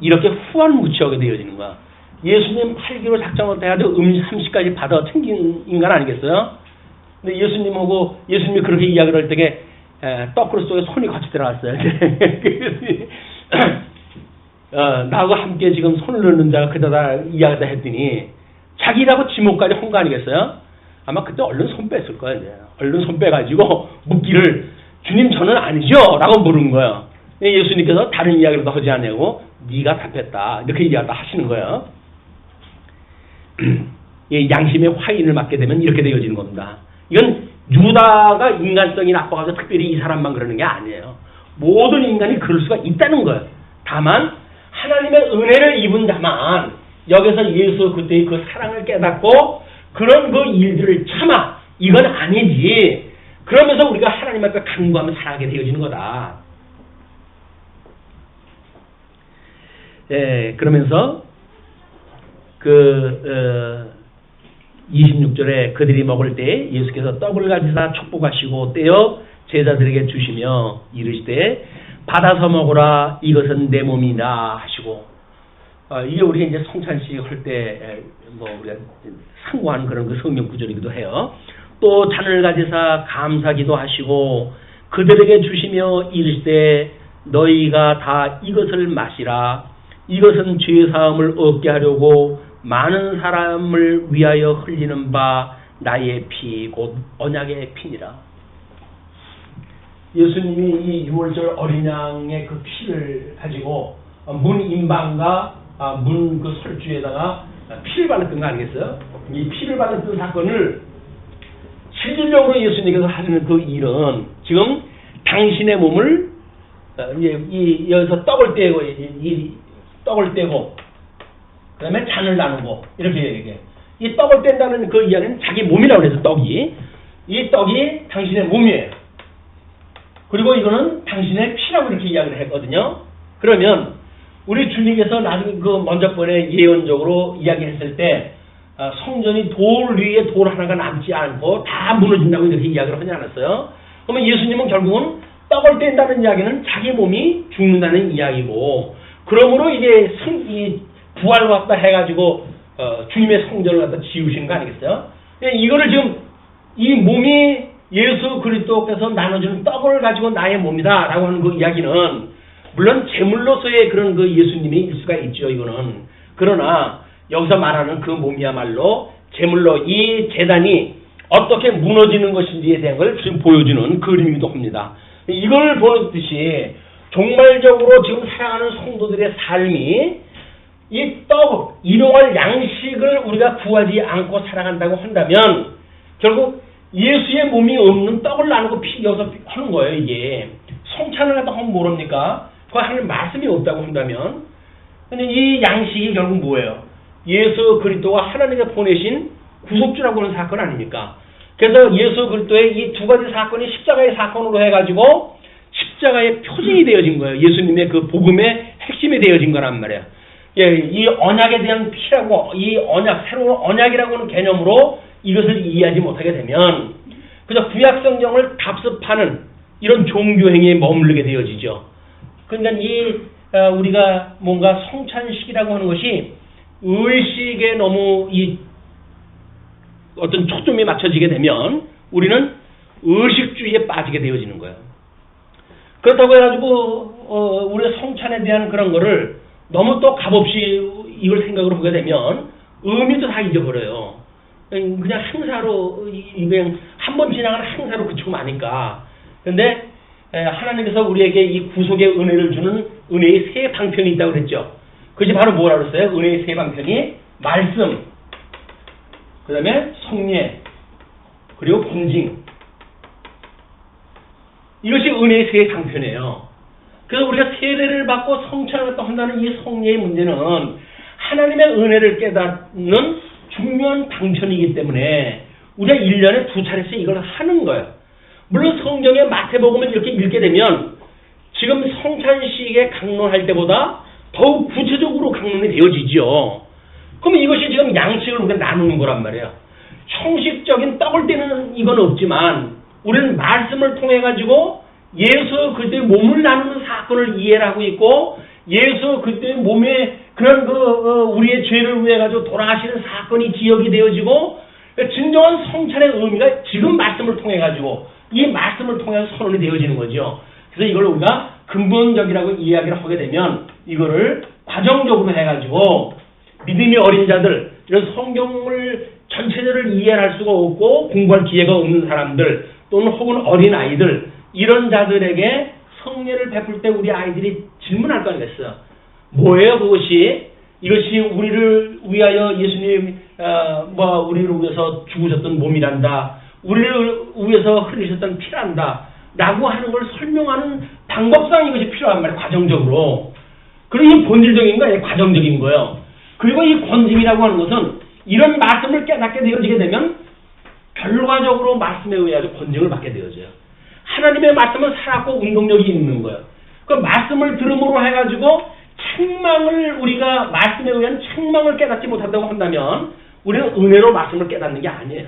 이렇게 후한무치하게 되어지는 거야. 예수님 팔기로 작정을 해가지고 30까지 받아 챙긴 인간 아니겠어요? 근데 예수님하고 예수님이 그렇게 이야기를 할 때에 떡그릇 속에 손이 같이 들어갔어요. 나하고 함께 지금 손을 넣는 자가 그다다 이야기다 했더니 자기라고 지목까지 한 거 아니겠어요? 아마 그때 얼른 손 뺐을 거예요. 이제. 얼른 손 빼가지고 묻기를 주님 저는 아니죠? 라고 물은 거예요. 예수님께서 다른 이야기를 더 하지 않냐고 네가 답했다. 이렇게 이야기를 하시는 거예요. 양심의 화인을 맞게 되면 이렇게 되어지는 겁니다. 이건 유다가 인간성이 나빠가지고 특별히 이 사람만 그러는 게 아니에요. 모든 인간이 그럴 수가 있다는 거예요. 다만 하나님의 은혜를 입은 자만 여기서 예수 그때의 그 사랑을 깨닫고 그런 그 일들을 참아. 이건 아니지. 그러면서 우리가 하나님 앞에 간구하며 살아가게 되어지는 거다. 그러면서 26절에 그들이 먹을 때 예수께서 떡을 가지사 축복하시고 떼어 제자들에게 주시며 이르시되 받아서 먹으라 이것은 내 몸이다 하시고 이게 우리가 이제 성찬식 할 때 뭐 우리가 상고하는 그런 그 성경 구절이기도 해요. 또 잔을 가지사 감사기도 하시고 그들에게 주시며 이르시되 너희가 다 이것을 마시라 이것은 죄 사함을 얻게 하려고 많은 사람을 위하여 흘리는 바 나의 피 곧 언약의 피니라. 예수님이 이 유월절 어린 양의 그 피를 가지고 문 임방과 문 그 설주에다가 피를 발랐던 거 아니겠어요? 이 피를 발랐던 사건을 실질적으로 예수님께서 하시는 그 일은 지금 당신의 몸을 여기서 떡을 떼고 떡을 떼고 그다음에 잔을 나누고 이렇게 얘기해. 이 떡을 뗀다는 그 이야기는 자기 몸이라고 해서 떡이 이 떡이 당신의 몸이에요. 그리고 이거는 당신의 피라고 이렇게 이야기를 했거든요. 그러면 우리 주님께서 나중에 그 먼저 번에 예언적으로 이야기했을 때 성전이 돌 위에 돌 하나가 남지 않고 다 무너진다고 이렇게 이야기를 하지 않았어요? 그러면 예수님은 결국은 떡을 뗀다는 이야기는 자기 몸이 죽는다는 이야기고 그러므로 이제 부활을 갖다 해가지고 주님의 성전을 갖다 지으신 거 아니겠어요? 이거를 지금 이 몸이 예수 그리스도께서 나눠주는 떡을 가지고 나의 몸이다 라고 하는 그 이야기는 물론 제물로서의 그런 그 예수님의 일 수가 있죠. 이거는. 그러나 여기서 말하는 그 몸이야말로 제물로 이 제단이 어떻게 무너지는 것인지에 대한 걸 지금 보여주는 그림이기도 합니다. 이걸 보듯이 종말적으로 지금 살아가는 성도들의 삶이 이 떡, 일용할 양식을 우리가 구하지 않고 살아간다고 한다면 결국 예수의 몸이 없는 떡을 나누고 여기서 하는 거예요. 이게 성찬을 갖다 하면 모릅니까? 그 하나님 말씀이 없다고 한다면 근데 이 양식이 결국 뭐예요? 예수 그리스도가 하나님께 보내신 구속주라고 하는 사건 아닙니까? 그래서 예수 그리스도의 이 두 가지 사건이 십자가의 사건으로 해가지고 십자가의 표징이 되어진 거예요. 예수님의 그 복음의 핵심이 되어진 거란 말이에요. 예, 이 언약에 대한 피라고 이 언약, 새로운 언약이라고 하는 개념으로 이것을 이해하지 못하게 되면 그저 구약 성경을 답습하는 이런 종교 행위에 머무르게 되어지죠. 그러니까 우리가 뭔가 성찬식이라고 하는 것이 의식에 너무 이 어떤 초점이 맞춰지게 되면 우리는 의식주의에 빠지게 되어지는 거예요. 그렇다고 해가지고 우리의 성찬에 대한 그런 거를 너무 또 값없이 이걸 생각을 하게 되면 의미도 다 잊어버려요. 그냥 행사로 그냥 한 번 지나가는 행사로 그치고 마니까. 그런데 하나님께서 우리에게 이 구속의 은혜를 주는 은혜의 세 방편이 있다고 그랬죠. 그것이 바로 뭐라고 그랬어요? 은혜의 세 방편이 말씀, 그 다음에 성례, 그리고 본징. 이것이 은혜의 세 방편이에요. 그래서 우리가 세례를 받고 성찬을 한다는 이 성례의 문제는 하나님의 은혜를 깨닫는 중요한 방편이기 때문에 우리가 1년에 2차례씩 이걸 하는 거예요. 물론 성경의 마태복음을 이렇게 읽게 되면 지금 성찬식에 강론할 때보다 더욱 구체적으로 강론이 되어지죠. 그러면 이것이 지금 양식을 우리가 나누는 거란 말이에요. 형식적인 떡을 떼는 이건 없지만 우리는 말씀을 통해 가지고 예수 그리스도의 몸을 나누는 사건을 이해를 하고 있고 예수 그리스도의 몸에 그런 우리의 죄를 위해 가지고 돌아가시는 사건이 기억이 되어지고 진정한 성찬의 의미가 지금 말씀을 통해 가지고 이 말씀을 통해서 선언이 되어지는 거죠. 그래서 이걸 우리가 근본적이라고 이야기를 하게 되면 이거를 과정적으로 해가지고 믿음이 어린 자들, 이런 성경을 전체를 이해할 수가 없고 공부할 기회가 없는 사람들 또는 혹은 어린 아이들 이런 자들에게 성례를 베풀 때 우리 아이들이 질문할 거 아니겠어요? 뭐예요 그것이? 이것이 우리를 위하여 예수님 우리를 위해서 죽으셨던 몸이란다. 우리를 위해서 흘리셨던 피란다. 라고 하는 걸 설명하는 방법상 이것이 필요한 말이에요. 과정적으로. 그리고 이 본질적인 거 아니에요. 과정적인 거예요. 그리고 이 권징이라고 하는 것은 이런 말씀을 깨닫게 되어지게 되면 결과적으로 말씀에 의해서 권징을 받게 되어져요. 하나님의 말씀은 살았고 운동력이 있는 거예요. 그 말씀을 들음으로 해가지고 책망을 우리가 말씀에 의한 책망을 깨닫지 못한다고 한다면 우리는 은혜로 말씀을 깨닫는 게 아니에요.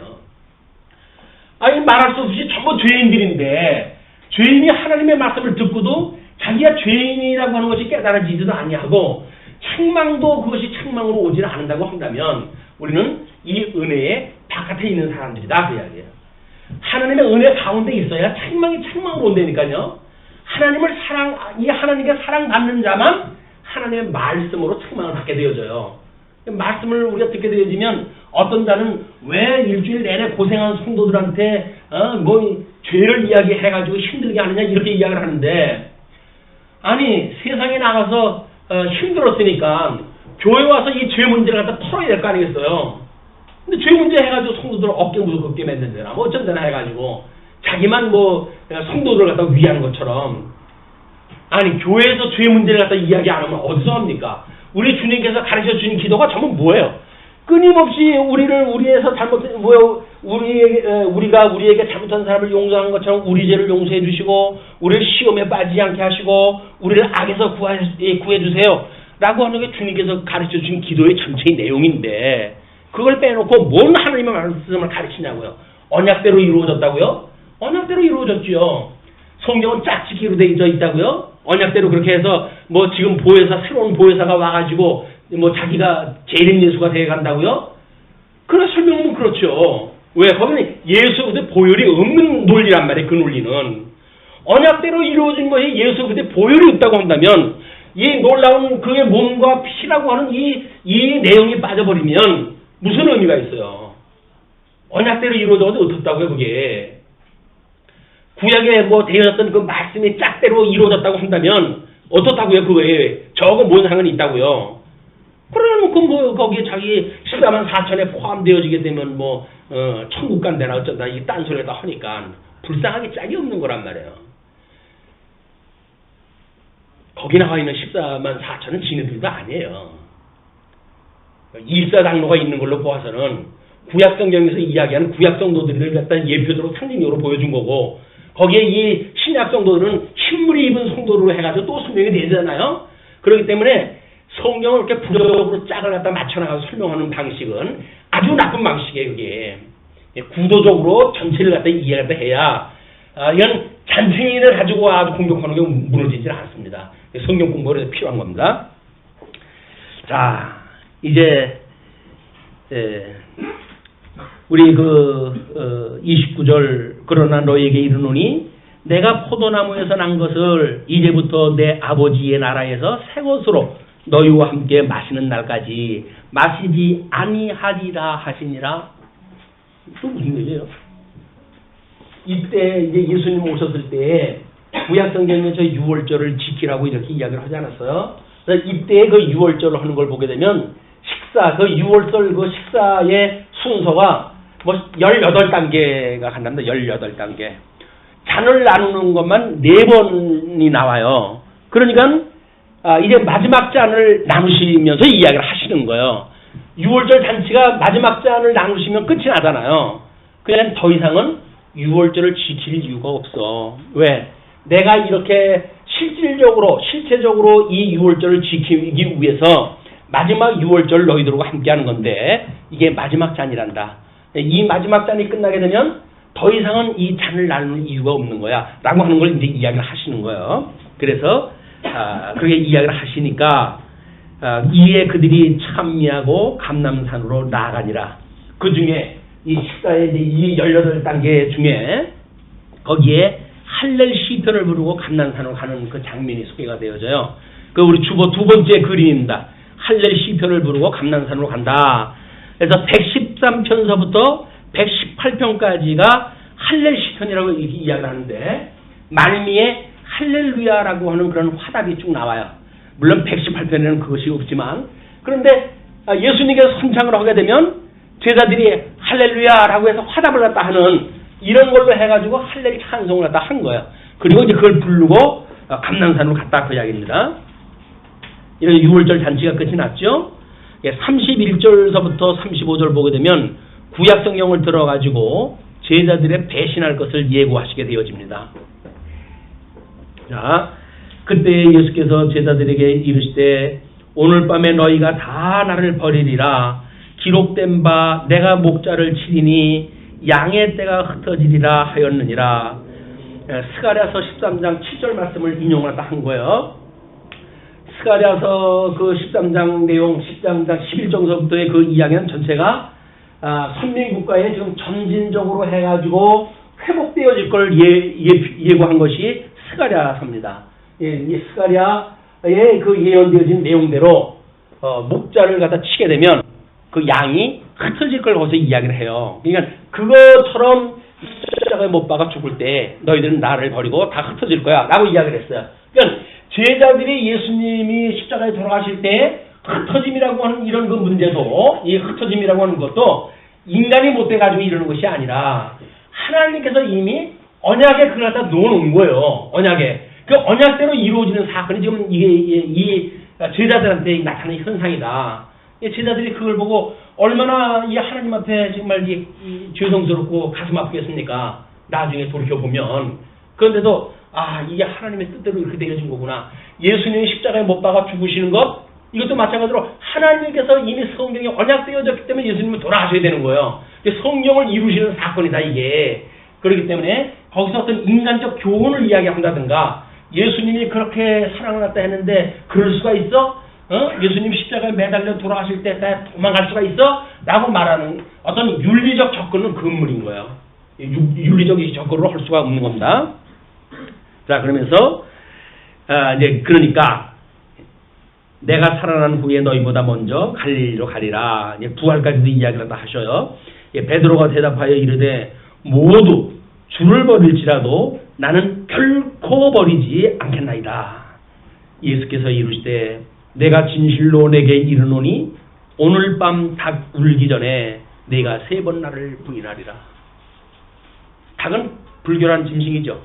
아니 말할 수 없이 전부 죄인들인데 죄인이 하나님의 말씀을 듣고도 자기가 죄인이라고 하는 것이 깨달아지지도 아니하고 책망도 그것이 책망으로 오지는 않는다고 한다면 우리는 이 은혜의 바깥에 있는 사람들이다 그 이야기예요. 하나님의 은혜 가운데 있어야 책망이 책망으로 온다니까요. 하나님께 사랑받는 자만 하나님의 말씀으로 책망을 받게 되어져요. 말씀을 우리가 듣게 되어지면 어떤 자는 왜 일주일 내내 고생한 성도들한테 죄를 이야기해가지고 힘들게 하느냐 이렇게 이야기를 하는데 아니 세상에 나가서 힘들었으니까 교회 와서 이 죄 문제를 갖다 털어야 될 거 아니겠어요. 근데 죄 문제 해가지고 성도들을 어깨 무겁게 만든다나 어쩐다나 해가지고 자기만 성도들을 갖다 위하는 것처럼 아니 교회에서 죄 문제를 갖다 이야기 안 하면 어디서 합니까? 우리 주님께서 가르쳐 주신 기도가 전부 뭐예요? 끊임없이 우리가 우리에게 잘못한 사람을 용서하는 것처럼 우리 죄를 용서해 주시고 우리를 시험에 빠지지 않게 하시고 우리를 악에서 구해 주세요. 라고 하는 게 주님께서 가르쳐 주신 기도의 전체의 내용인데 그걸 빼놓고 뭔 하나님의 말씀을 가르치냐고요. 언약대로 이루어졌다고요? 언약대로 이루어졌죠. 성경은 짝짓기로 되어 있다고요? 언약대로 그렇게 해서 지금 새로운 보혜사가 와가지고 자기가 재림 예수가 되어간다고요? 그런 설명은 그렇죠. 왜? 거기는 예수 그때 보혈이 없는 논리란 말이에요. 그 논리는. 언약대로 이루어진 것이 예수 그때 보혈이 없다고 한다면 이 놀라운 그의 몸과 피라고 하는 이 내용이 빠져버리면 무슨 의미가 있어요? 언약대로 이루어져도 어떻다고요, 그게? 구약에 뭐 되어졌던 그 말씀이 짝대로 이루어졌다고 한다면 어떻다고요, 그거에? 저거 뭔 상관이 있다고요? 그러면 뭐 거기에 자기 14만 4천에 포함되어지게 되면 뭐 천국 간대나 어쩐다 이 딴소리를 다 하니까 불쌍하게 짝이 없는 거란 말이에요. 거기 나와 있는 14만 4천은 지네들도 아니에요. 일사당로가 있는 걸로 보아서는 구약 성경에서 이야기하는 구약 성도들을 갖다 예표적으로 상징적으로 보여준 거고, 거기에 이 신약 성도들은 흰물이 입은 성도로 해가지고 또 설명이 되잖아요. 그렇기 때문에 성경을 이렇게 부정적으로 짝을 갖다 맞춰나가서 설명하는 방식은 아주 나쁜 방식이에요, 그게. 구도적으로 전체를 갖다 이해를 해야, 이건 잔챙이를 가지고 아주 공격하는 게 무너지질 않습니다. 성경 공부가 필요한 겁니다. 자, 이제, 우리 29절, 그러나 너에게 이르노니 내가 포도나무에서 난 것을 이제부터 내 아버지의 나라에서 새 것으로 너희와 함께 마시는 날까지 마시지 아니하리라 하시니라. 또 무슨 얘기예요? 이때 이제 예수님 오셨을 때 구약성경에서 6월절을 지키라고 이렇게 이야기를 하지 않았어요? 그래서 이때 그 6월절을 하는 걸 보게 되면 식사, 그 6월절 그 식사의 순서가 뭐 18단계가 간답니다. 18단계. 잔을 나누는 것만 4번이 나와요. 그러니까 이제 마지막 잔을 나누시면서 이야기를 하시는 거예요. 6월절 잔치가 마지막 잔을 나누시면 끝이 나잖아요. 그냥 더 이상은 6월절을 지킬 이유가 없어. 왜? 내가 이렇게 실체적으로 이 6월절을 지키기 위해서 마지막 6월절 너희들과 함께하는 건데 이게 마지막 잔이란다. 이 마지막 잔이 끝나게 되면 더 이상은 이 잔을 나누는 이유가 없는 거야 라고 하는 걸 이제 이야기를 하시는 거예요. 그래서 그렇게 이야기를 하시니까 이에 그들이 찬미하고 감람산으로 나아가니라. 그 중에 이 식사의 이 18단계 중에 거기에 할렐 시편을 부르고 감람산으로 가는 그 장면이 소개가 되어져요. 그 우리 주보 두 번째 그림입니다. 할렐 시편을 부르고 감람산으로 간다. 그래서 113편서부터 118편까지가 할렐 시편이라고 이야기를 하는데 말미에 할렐루야라고 하는 그런 화답이 쭉 나와요. 물론 118편에는 그것이 없지만, 그런데 예수님께서 선창을 하게 되면 제자들이 할렐루야라고 해서 화답을 갖다 하는 이런 걸로 해가지고 할렐 찬송을 갖다 한 거예요. 그리고 이제 그걸 부르고 감람산으로 갔다 그 이야기입니다. 이런 6월절 잔치가 끝이 났죠. 31절서부터 35절 보게 되면 구약 성경을 들어가지고 제자들의 배신할 것을 예고하시게 되어집니다. 자, 그때 예수께서 제자들에게 이르시되 오늘 밤에 너희가 다 나를 버리리라. 기록된 바 내가 목자를 치리니 양의 떼가 흩어지리라 하였느니라. 스가랴서 13장 7절 말씀을 인용을 한 거예요. 스가랴서 그 13장 내용 10장 11절서부터의 그 이야기는 전체가 선민국가에 지금 점진적으로 해가지고 회복되어질 걸 예고한 것이 스가랴서입니다. 이 스가랴의 그 예언되어진 내용대로 목자를 갖다 치게 되면 그 양이 흩어질 걸 거기서 이야기를 해요. 그러니까 그것처럼 십자가에 못 박아 죽을 때 너희들은 나를 버리고 다 흩어질 거야 라고 이야기를 했어요. 그러니까 제자들이 예수님이 십자가에 돌아가실 때 흩어짐이라고 하는 이런 그 문제도, 이 흩어짐이라고 하는 것도 인간이 못돼가지고 이러는 것이 아니라 하나님께서 이미 언약에 그걸 갖다 놓아놓은 거예요. 언약에. 그 언약대로 이루어지는 사건이 지금 이게 이 제자들한테 나타나는 현상이다. 제자들이 그걸 보고 얼마나 이 하나님 앞에 정말 이 죄송스럽고 가슴 아프겠습니까? 나중에 돌이켜보면. 그런데도 이게 하나님의 뜻대로 이렇게 되어진 거구나. 예수님이 십자가에 못 박아 죽으시는 것, 이것도 마찬가지로 하나님께서 이미 성경에 언약되어졌기 때문에 예수님은 돌아가셔야 되는 거예요. 성경을 이루시는 사건이다 이게. 그렇기 때문에 거기서 어떤 인간적 교훈을 이야기한다든가 예수님이 그렇게 사랑을 갖다 했는데 그럴 수가 있어? 예수님 십자가에 매달려 돌아가실 때 도망갈 수가 있어? 라고 말하는 어떤 윤리적 접근은 금물인 거예요. 윤리적 접근으로 할 수가 없는 겁니다. 자, 그러면서 이제 그러니까 내가 살아난 후에 너희보다 먼저 갈릴리로 가리라. 이제 부활까지도 이야기를 다 하셔요. 베드로가 대답하여 이르되 모두 주를 버릴지라도 나는 결코 버리지 않겠나이다. 예수께서 이르시되 내가 진실로 내게 이르노니 오늘 밤 닭 울기 전에 내가 3번 나를 부인하리라. 닭은 불결한 짐승이죠.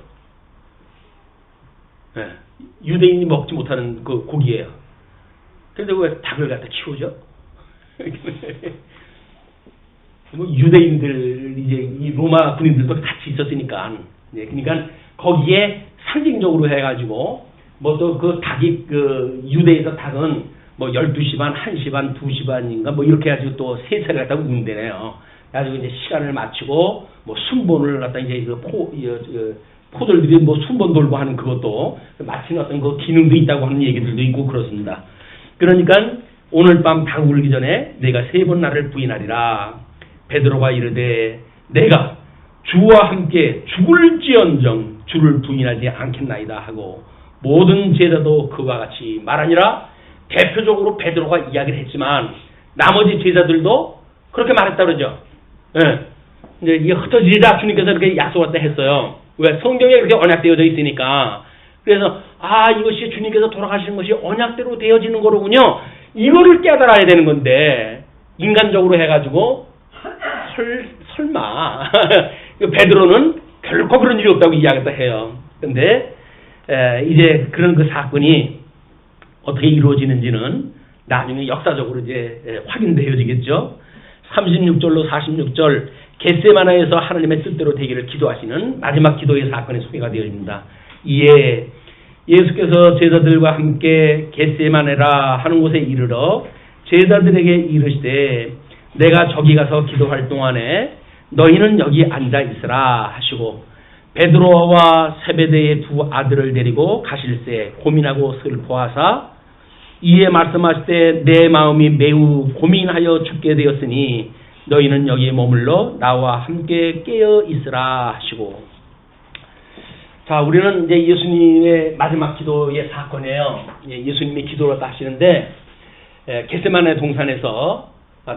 네. 유대인이 먹지 못하는 그 고기예요. 그런데 왜 닭을 갖다 키우죠? 뭐 유대인들 이제 이 로마 군인들도 같이 있었으니까, 예, 그러니까 거기에 상징적으로 해가지고 뭐 또 그 닭이 그 유대에서 닭은 뭐 12시 반, 1시 반, 2시 반인가 뭐 이렇게 해가지고 또 세 차례 갖다가 운대네요. 그래가지고 이제 시간을 맞추고 뭐 순번을 갖다 이제 그 포들들이 뭐 순번 돌고 하는 그것도 마침 어떤 그 기능도 있다고 하는 얘기들도 있고 그렇습니다. 그러니까 오늘 밤 닭 울기 전에 내가 3번 나를 부인하리라. 베드로가 이르되 내가 주와 함께 죽을지언정 주를 부인하지 않겠나이다 하고 모든 제자도 그와 같이 말하니라. 대표적으로 베드로가 이야기를 했지만 나머지 제자들도 그렇게 말했다 그러죠. 예. 이제 이게 흩어지리라 주님께서 이렇게 약속을 했어요. 왜? 성경에 그렇게 언약되어져 있으니까. 그래서 이것이 주님께서 돌아가시는 것이 언약대로 되어지는 거로군요. 이거를 깨달아야 되는 건데 인간적으로 해가지고 설마 베드로는 결코 그런 일이 없다고 이야기도 해요. 근데 이제 그런 그 사건이 어떻게 이루어지는지는 나중에 역사적으로 이제 확인되어지겠죠. 36절로 46절 겟세마네에서 하나님의 뜻대로 되기를 기도하시는 마지막 기도의 사건이 소개가 되어집니다. 이에 예수께서 제자들과 함께 겟세마네라 하는 곳에 이르러 제자들에게 이르시되 내가 저기 가서 기도할 동안에 너희는 여기 앉아 있으라 하시고 베드로와 세베대의 2 아들을 데리고 가실새 고민하고 슬퍼하사 이에 말씀하시되 내 마음이 매우 고민하여 죽게 되었으니 너희는 여기에 머물러 나와 함께 깨어 있으라 하시고. 자, 우리는 이제 예수님의 마지막 기도의 사건이에요. 예수님이 기도를 하시는데 겟세마네 동산에서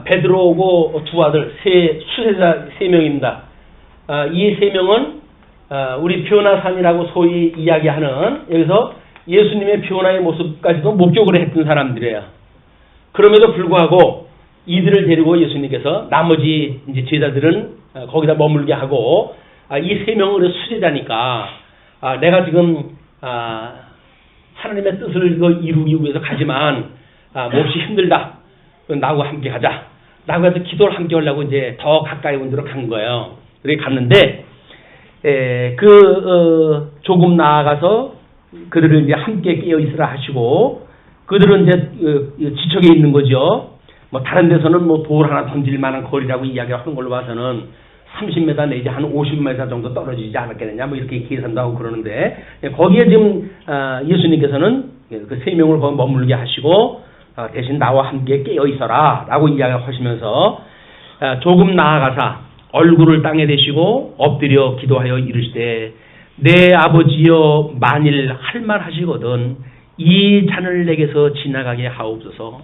베드로고 2 아들 수세자 3명입니다. 이 3명은 우리 변화산이라고 소위 이야기하는 여기서 예수님의 변화의 모습까지도 목격을 했던 사람들이에요. 그럼에도 불구하고 이들을 데리고 예수님께서 나머지 이제 제자들은 거기다 머물게 하고 이 3명은 수제자니까 내가 지금 하나님의 뜻을 이루기 위해서 가지만 몹시 힘들다. 나하고 함께 가자. 나하고 해서 기도를 함께 하려고 이제 더 가까이 온 데로 간 거예요. 그렇게 갔는데 조금 나아가서 그들을 이제 함께 깨어 있으라 하시고 그들은 이제 지척에 있는 거죠. 뭐 다른 데서는 뭐 돌 하나 던질 만한 거리라고 이야기하는 걸로 봐서는 30m 내지 한 50m 정도 떨어지지 않았겠느냐 뭐 이렇게 계산도 하고 그러는데 거기에 지금 예수님께서는 그 3명을 거기 머물게 하시고 대신 나와 함께 깨어 있어라 라고 이야기하시면서 조금 나아가사 얼굴을 땅에 대시고 엎드려 기도하여 이르시되 내 아버지여 만일 할 말 하시거든 이 잔을 내게서 지나가게 하옵소서.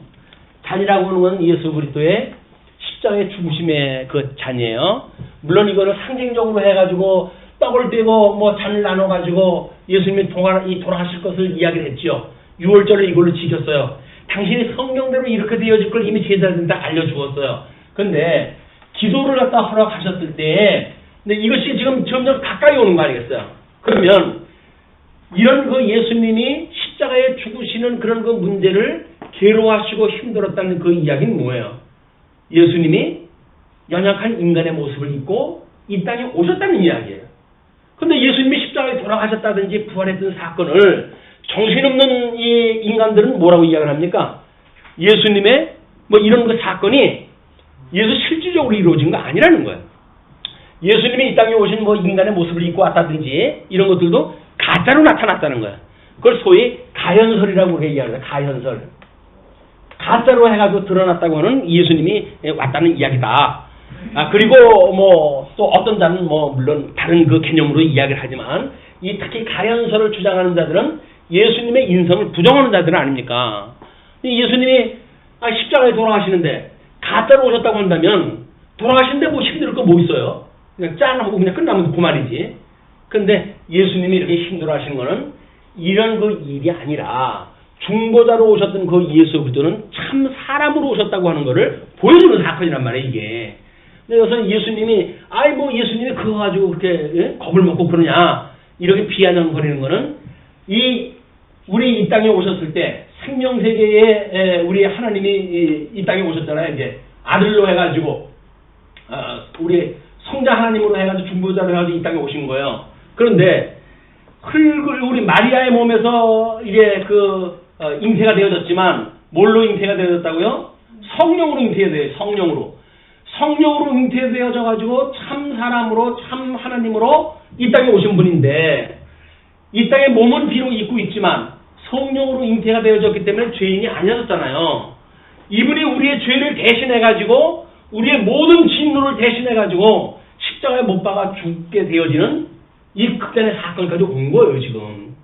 잔이라고 하는 건 예수 그리스도의 십자가의 죽으심의 그 잔이에요. 물론 이거를 상징적으로 해가지고 떡을 떼고 뭐 잔을 나눠가지고 예수님이 돌아가실 것을 이야기를 했죠. 6월절에 이걸로 지켰어요. 당신이 성경대로 이렇게 되어질 걸 이미 제자들한테 알려주었어요. 근데 기도를 갖다 허락하셨을 때 근데 이것이 지금 점점 가까이 오는 거 아니겠어요? 그러면 이런 그 예수님이 십자가에 죽으시는 그런 그 문제를 괴로워하시고 힘들었다는 그 이야기는 뭐예요? 예수님이 연약한 인간의 모습을 입고 이 땅에 오셨다는 이야기예요. 근데 예수님이 십자가에 돌아가셨다든지 부활했던 사건을 정신없는 이 인간들은 뭐라고 이야기를 합니까? 예수님의 뭐 이런 그 사건이 예수 실질적으로 이루어진 거 아니라는 거예요. 예수님이 이 땅에 오신 뭐 인간의 모습을 입고 왔다든지 이런 것들도 가짜로 나타났다는 거예요. 그걸 소위 가현설이라고 얘기하는 거예요. 가현설. 가짜로 해가지고 드러났다고 하는 예수님이 왔다는 이야기다. 그리고 뭐 또 어떤 자는 뭐 물론 다른 그 개념으로 이야기를 하지만 이 특히 가현설을 주장하는 자들은 예수님의 인성을 부정하는 자들은 아닙니까? 예수님이 십자가에 돌아가시는데 가짜로 오셨다고 한다면 돌아가시는데 뭐 힘들 거 뭐 있어요? 그냥 짠하고 그냥 끝나면 그만이지. 근데 예수님이 이렇게 힘들어 하시는 거는 이런 그 일이 아니라 중보자로 오셨던 그 예수 그리스도는 참 사람으로 오셨다고 하는 것을 보여주는 사건이란 말이에요, 이게. 근데 여기서 예수님이 뭐 예수님이 그거 가지고 그렇게 겁을 먹고 그러냐 이렇게 비아냥거리는 거는 우리 이 땅에 오셨을 때 생명세계에 우리 하나님이 이 땅에 오셨잖아요. 이제 아들로 해가지고 우리 성자 하나님으로 해가지고 중보자로 해가지고 이 땅에 오신 거예요. 그런데 우리 마리아의 몸에서 이게 잉태가 되어졌지만 뭘로 잉태가 되어졌다고요? 성령으로 잉태가 돼요. 성령으로 잉태되어져 가지고 참 사람으로 참 하나님으로 이 땅에 오신 분인데 이 땅에 몸은 비록 입고 있지만 성령으로 잉태가 되어졌기 때문에 죄인이 아니었잖아요. 이분이 우리의 죄를 대신해 가지고 우리의 모든 진노를 대신해 가지고 십자가에 못 박아 죽게 되어지는 이 극단의 사건까지 온 거예요, 지금.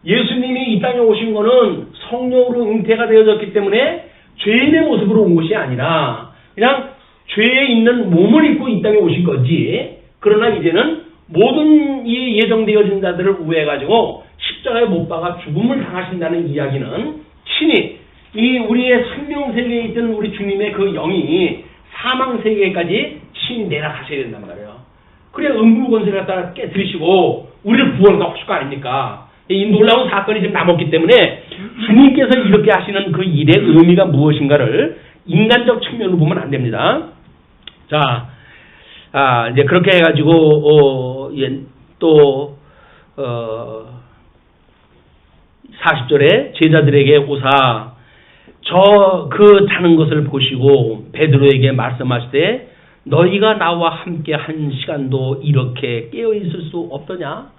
예수님이 이 땅에 오신 거는 성령으로 잉태가 되어졌기 때문에 죄인의 모습으로 온 것이 아니라 그냥 죄에 있는 몸을 입고 이 땅에 오신 거지. 그러나 이제는 모든 이 예정되어진 자들을 우회해가지고 십자가에 못 박아 죽음을 당하신다는 이야기는 친히 이 우리의 생명세계에 있던 우리 주님의 그 영이 사망세계까지 친히 내려가셔야 된단 말이에요. 그래야 음부권세를 갖다가 깨뜨리시고 우리를 구원하고 하실 거 아닙니까? 이 놀라운 사건이 지금 남았기 때문에 주님께서 이렇게 하시는 그 일의 의미가 무엇인가를 인간적 측면으로 보면 안 됩니다. 자, 이제 그렇게 해가지고, 또, 40절에 제자들에게 오사, 자는 것을 보시고 베드로에게 말씀하시되, 너희가 나와 함께 한 시간도 이렇게 깨어있을 수 없더냐?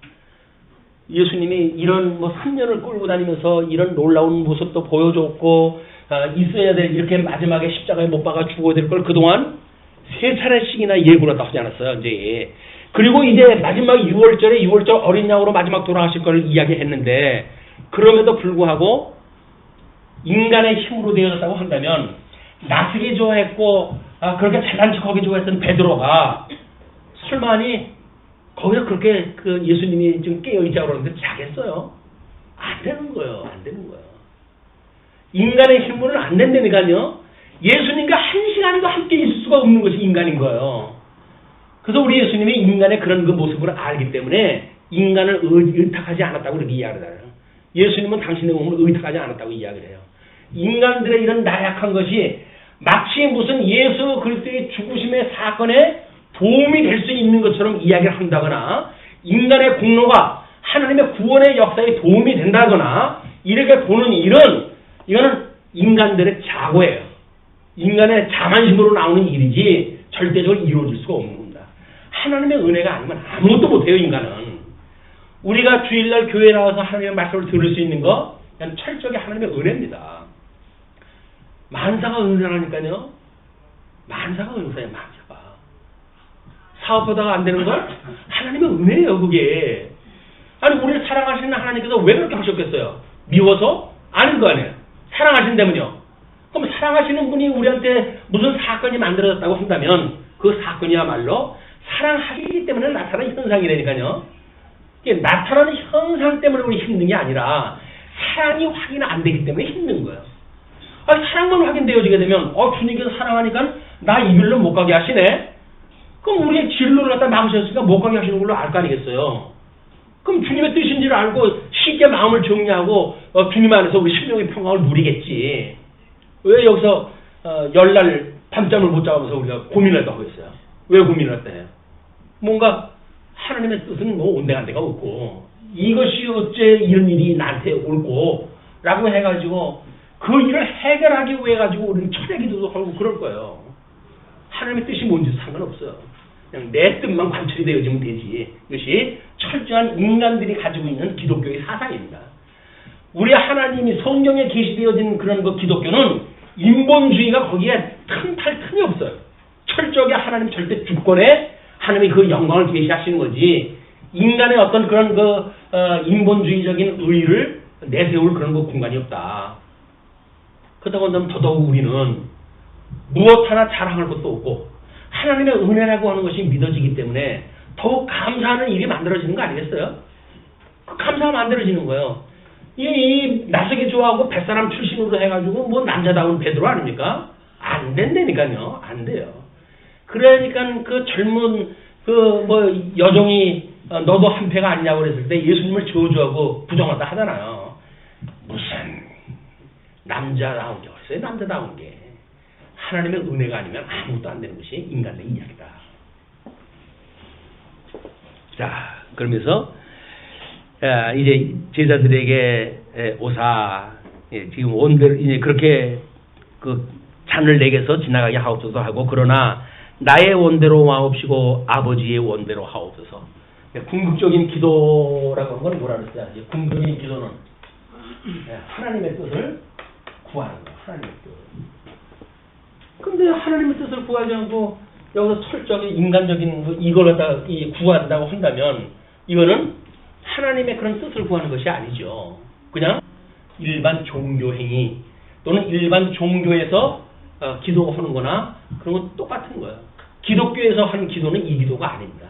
예수님이 이런 3년을 끌고 다니면서 이런 놀라운 모습도 보여줬고, 있어야 될, 이렇게 마지막에 십자가에 못 박아 죽어야 될 걸 그동안 3차례씩이나 예고를 하지 않았어요, 이제. 그리고 이제 마지막 6월절 어린 양으로 마지막 돌아가실 걸 이야기했는데, 그럼에도 불구하고 인간의 힘으로 되어졌다고 한다면, 나서기 좋아했고, 그렇게 잘난 척하기 좋아했던 베드로가 설마니 거기서 그렇게 예수님이 지금 깨어있자고 그러는데 자겠어요? 안 되는 거예요. 인간의 힘으로는 안 된다니까요. 예수님과 한 시간도 함께 있을 수가 없는 것이 인간인 거예요. 그래서 우리 예수님이 인간의 그런 그 모습을 알기 때문에 인간을 의탁하지 않았다고 이렇게 이야기를 해요. 예수님은 당신의 몸을 의탁하지 않았다고 이야기를 해요. 인간들의 이런 나약한 것이 마치 무슨 예수 그리스도의 죽으심의 사건에 도움이 될 수 있는 것처럼 이야기를 한다거나 인간의 공로가 하나님의 구원의 역사에 도움이 된다거나 이렇게 보는 이거는 인간들의 자고예요. 인간의 자만심으로 나오는 일이지 절대적으로 이루어질 수가 없는 겁니다. 하나님의 은혜가 아니면 아무것도 못해요, 인간은. 우리가 주일날 교회에 나와서 하나님의 말씀을 들을 수 있는 거 그냥 철저하게 하나님의 은혜입니다. 만사가 은사라니까요. 만사가 은사예요, 만사가. 사업하다가 안 되는 거 하나님의 은혜예요, 그게. 아니, 우리를 사랑하시는 하나님께서 왜 그렇게 하셨겠어요? 미워서? 아닌 거 아니에요. 사랑하신다면요. 그럼 사랑하시는 분이 우리한테 무슨 사건이 만들어졌다고 한다면 그 사건이야말로 사랑하시기 때문에 나타나는 현상이라니까요. 이게 나타나는 현상 때문에 우리 힘든 게 아니라 사랑이 확인 안 되기 때문에 힘든 거예요. 사랑만 확인되어지게 되면 주님께서 사랑하니까 나 이 길로 못 가게 하시네. 그럼 우리의 진로를 갖다 막으셨으니까 못 가게 하시는 걸로 알 거 아니겠어요. 그럼 주님의 뜻인지를 알고 쉽게 마음을 정리하고 주님 안에서 우리 심령의 평강을 누리겠지. 왜 여기서 열날 밤잠을 못 자면서 우리가 고민을 했다고 했어요? 왜 고민을 했대요? 뭔가 하나님의 뜻은 온데간데가 없고 이것이 어째 이런 일이 나한테 옳고 라고 해가지고 그 일을 해결하기 위해 가지고 우리는 철의 기도도 하고 그럴 거예요. 하나님의 뜻이 뭔지 상관없어요. 그냥 내 뜻만 관철이 되어지면 되지. 이것이 철저한 인간들이 가지고 있는 기독교의 사상입니다. 우리 하나님이 성경에 계시되어진 그런 그 기독교는 인본주의가 거기에 틈이 없어요. 철저하게 하나님 절대 주권에 하나님이 그 영광을 계시하시는 거지 인간의 어떤 그런 인본주의적인 의의를 내세울 그런 그 공간이 없다. 그렇다고 한다면 더더욱 우리는 무엇 하나 자랑할 것도 없고 하나님의 은혜라고 하는 것이 믿어지기 때문에 더욱 감사하는 일이 만들어지는 거 아니겠어요? 그 감사가 만들어지는 거예요. 이 나서기 좋아하고 뱃사람 출신으로 해가지고 뭐 남자다운 베드로 아닙니까? 안 된다니까요. 안 돼요. 그러니까 그 젊은 그 뭐 여종이 너도 한패가 아니냐고 그랬을 때 예수님을 저주하고 부정하다 하잖아요. 무슨 남자다운 게 어딨어요? 남자다운 게. 하나님의 은혜가 아니면 아무것도 안 되는 것이 인간의 이야기다. 자, 그러면서 이제 제자들에게 오사 지금 원대로 이제 그렇게 그 잔을 내게서 지나가게 하옵소서 하고 그러나 나의 원대로 마옵시고 아버지의 원대로 하옵소서. 궁극적인 기도라고 하는 건 뭐라 그랬어요? 궁극적인 기도는 하나님의 뜻을 구하는 거예요. 하나님의 뜻. 근데 하나님의 뜻을 구하지 않고 여기서 철저하게 인간적인 이걸 갖다가 구한다고 한다면 이거는 하나님의 그런 뜻을 구하는 것이 아니죠. 그냥 일반 종교 행위 또는 일반 종교에서 기도하는 거나 그런 건 똑같은 거예요. 기독교에서 하는 기도는 이 기도가 아닙니다.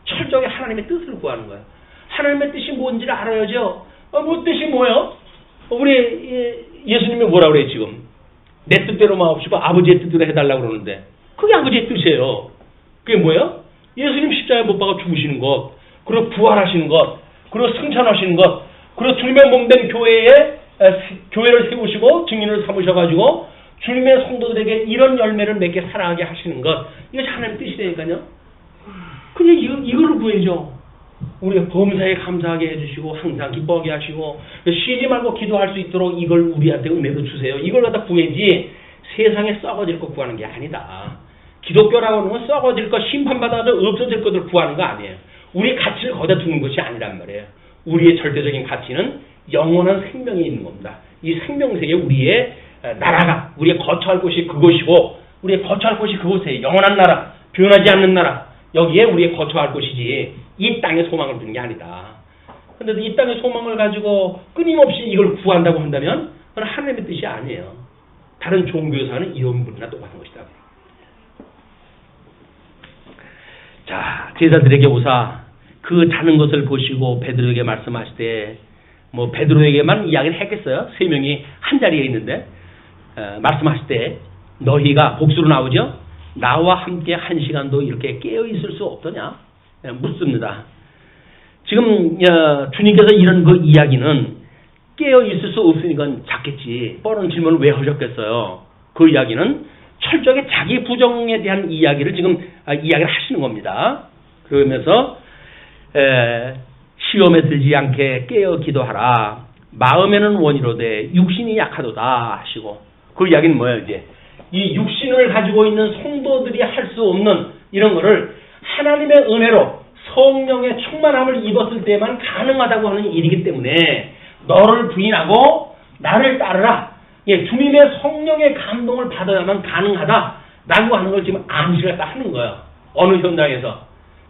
철저하게 하나님의 뜻을 구하는 거예요. 하나님의 뜻이 뭔지를 알아야죠. 뭐 뜻이 뭐예요? 우리 예수님이 뭐라고 그래요 지금? 내 뜻대로 마옵시고 아버지의 뜻대로 해달라고 그러는데 그게 아버지의 뜻이에요. 그게 뭐예요? 예수님 십자가에 못 박아 죽으시는 것, 그리고 부활하시는 것, 그리고 승천하시는 것, 그리고 주님의 몸된 교회를 세우시고 증인을 삼으셔가지고 주님의 성도들에게 이런 열매를 맺게 살아가게 하시는 것, 이것이 하나님의 뜻이라니까요. 그냥 이거를 구해줘. 우리가 범사에 감사하게 해주시고 항상 기뻐하게 하시고 쉬지 말고 기도할 수 있도록 이걸 우리한테 은혜로 주세요. 이걸 갖다 구해지 세상에 썩어질 것 구하는 게 아니다. 기독교라고 하는 건 썩어질 것, 심판받아도 없어질 것을 구하는 거 아니에요. 우리의 가치를 거기다 두는 것이 아니란 말이에요. 우리의 절대적인 가치는 영원한 생명이 있는 겁니다. 이 생명세계 우리의 나라가, 우리의 거처할 곳이 그곳이고 우리의 거처할 곳이 그곳에 영원한 나라, 변하지 않는 나라, 여기에 우리의 거처할 곳이지 이 땅에 소망을 두는 게 아니다. 그런데 이 땅의 소망을 가지고 끊임없이 이걸 구한다고 한다면 그건 하나님의 뜻이 아니에요. 다른 종교에서 하는 이론분이나 똑같은 것이다. 자, 제자들에게 오사 그 자는 것을 보시고 베드로에게 말씀하실 때 뭐 베드로에게만 이야기를 했겠어요? 세 명이 한 자리에 있는데 말씀하실 때 너희가 복수로 나오죠? 나와 함께 한 시간도 이렇게 깨어 있을 수 없더냐? 묻습니다. 지금 주님께서 이런 그 이야기는 깨어 있을 수 없으니까 작겠지. 뻔한 질문을 왜 하셨겠어요? 그 이야기는 철저하게 자기 부정에 대한 이야기를 지금 이야기를 하시는 겁니다. 그러면서 시험에 들지 않게 깨어 기도하라. 마음에는 원이로되 육신이 약하도다 하시고 그 이야기는 뭐예요? 이제 이 육신을 가지고 있는 성도들이 할 수 없는 이런 거를 하나님의 은혜로 성령의 충만함을 입었을 때만 가능하다고 하는 일이기 때문에 너를 부인하고 나를 따르라. 예, 주님의 성령의 감동을 받아야만 가능하다라고 하는 걸 지금 암시를 딱 하는 거예요. 어느 현장에서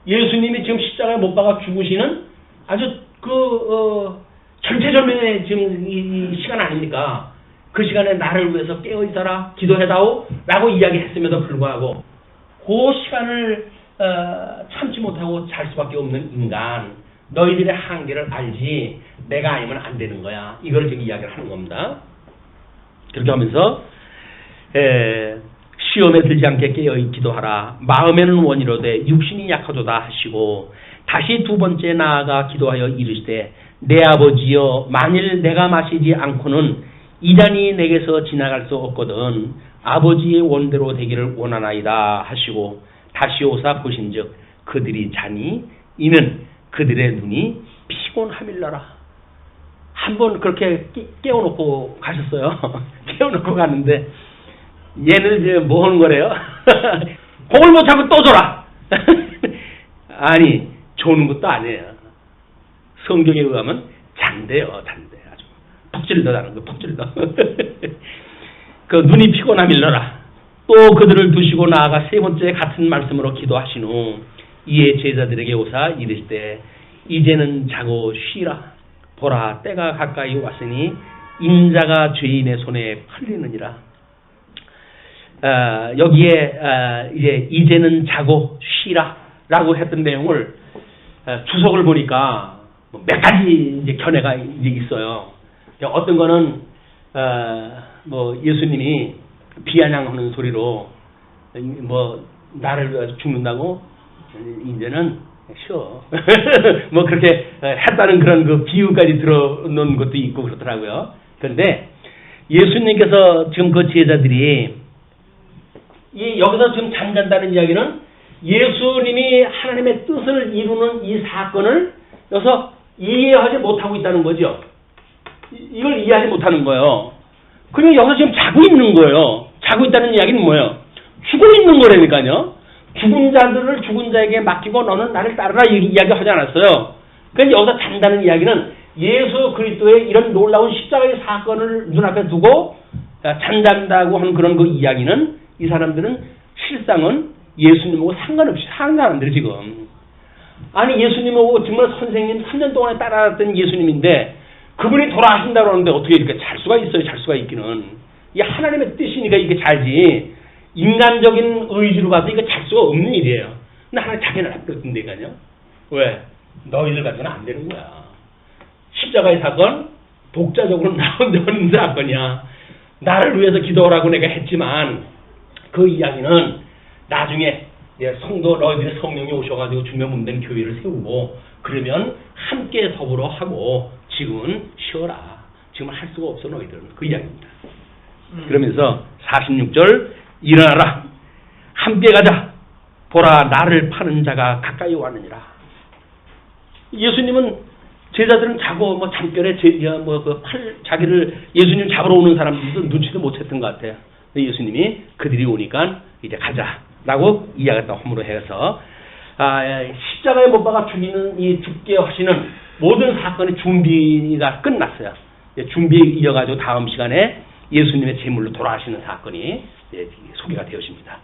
예수님이 지금 십자가에 못 박아 죽으시는 아주 절체절명의 지금 이 시간 아닙니까? 그 시간에 나를 위해서 깨어 있어라, 기도해다오 라고 이야기했음에도 불구하고 그 시간을 참지 못하고 잘 수밖에 없는 인간, 너희들의 한계를 알지 내가 아니면 안 되는 거야. 이걸 지금 이야기를 하는 겁니다. 그렇게 하면서 시험에 들지 않게 깨어 기도하라. 마음에는 원이로되 육신이 약하도다 하시고 다시 두 번째 나아가 기도하여 이르시되 내 아버지여 만일 내가 마시지 않고는 이 잔이 내게서 지나갈 수 없거든 아버지의 원대로 되기를 원하나이다 하시고 다시 오사 보신즉 그들이 자니 이는 그들의 눈이 피곤함일러라. 한번 그렇게 깨워놓고 가셨어요. 깨워놓고 갔는데 얘는 이제 뭐 하는 거래요? 공을 못 잡고 또 줘라. 아니 조는 것도 아니에요. 성경에 의하면 잔대요. 잔대. 아주 푹 찔러다는 거. 푹 찔러. 그 눈이 피곤함일러라. 또 그들을 두시고 나아가 세 번째 같은 말씀으로 기도하신 후 이에 제자들에게 오사 이르시되 이제는 자고 쉬라. 보라 때가 가까이 왔으니 인자가 죄인의 손에 팔리느니라. 여기에 이제는 자고 쉬라라고 했던 내용을 주석을 보니까 몇 가지 이제 견해가 이제 있어요. 어떤 거는 뭐 예수님이 비아냥하는 소리로 뭐 나를 죽는다고 이제는 쉬어 뭐 그렇게 했다는 그런 그 비유까지 들어놓은 것도 있고 그렇더라고요. 그런데 예수님께서 지금 그 제자들이 여기서 지금 잠간다는 이야기는 예수님이 하나님의 뜻을 이루는 이 사건을 여기서 이해하지 못하고 있다는 거죠. 이걸 이해하지 못하는 거예요. 그리고 여기서 지금 자고 있는 거예요. 자고 있다는 이야기는 뭐예요? 죽어 있는 거라니까요. 죽은 자들을 죽은 자에게 맡기고 너는 나를 따르라 이야기 하지 않았어요. 그러니까 여기서 잔다는 이야기는 예수 그리스도의 이런 놀라운 십자가의 사건을 눈앞에 두고 잔다고 하는 그런 그 이야기는 이 사람들은 실상은 예수님하고 상관없이 사는 사람들이 지금. 아니 예수님하고 정말 선생님 3년 동안에 따라왔던 예수님인데 그분이 돌아가신다고 하는데 어떻게 이렇게 잘 수가 있어요? 잘 수가 있기는. 이게 하나님의 뜻이니까 이게 잘지. 인간적인 의지로 봐도 이거 잘 수가 없는 일이에요. 근데 하나님 자기는 놔뒀던데가요. 왜? 너희들 같으면 안 되는 거야. 십자가의 사건 독자적으로 나오는 사건이야. 나를 위해서 기도하라고 내가 했지만 그 이야기는 나중에 성도 너희들이 성령이 오셔가지고 주며 몸된 교회를 세우고 그러면 함께 더불어 하고 지금은 쉬어라. 지금은 할 수가 없어 너희들은. 그 이야기입니다. 그러면서 46절 일어나라. 함께 가자. 보라 나를 파는 자가 가까이 왔느니라. 예수님은 제자들은 자고 뭐 잠결에 자기를 예수님 잡으러 오는 사람들도 눈치도 못 챘던 것 같아요. 근데 예수님이 그들이 오니까 이제 가자라고 이야기했다 홈으로 해서 십자가에 못 박아 죽이는 이 죽게 하시는 모든 사건의 준비가 끝났어요. 준비 이어가지고 다음 시간에 예수님의 제물로 돌아가시는 사건이 소개가 되었습니다.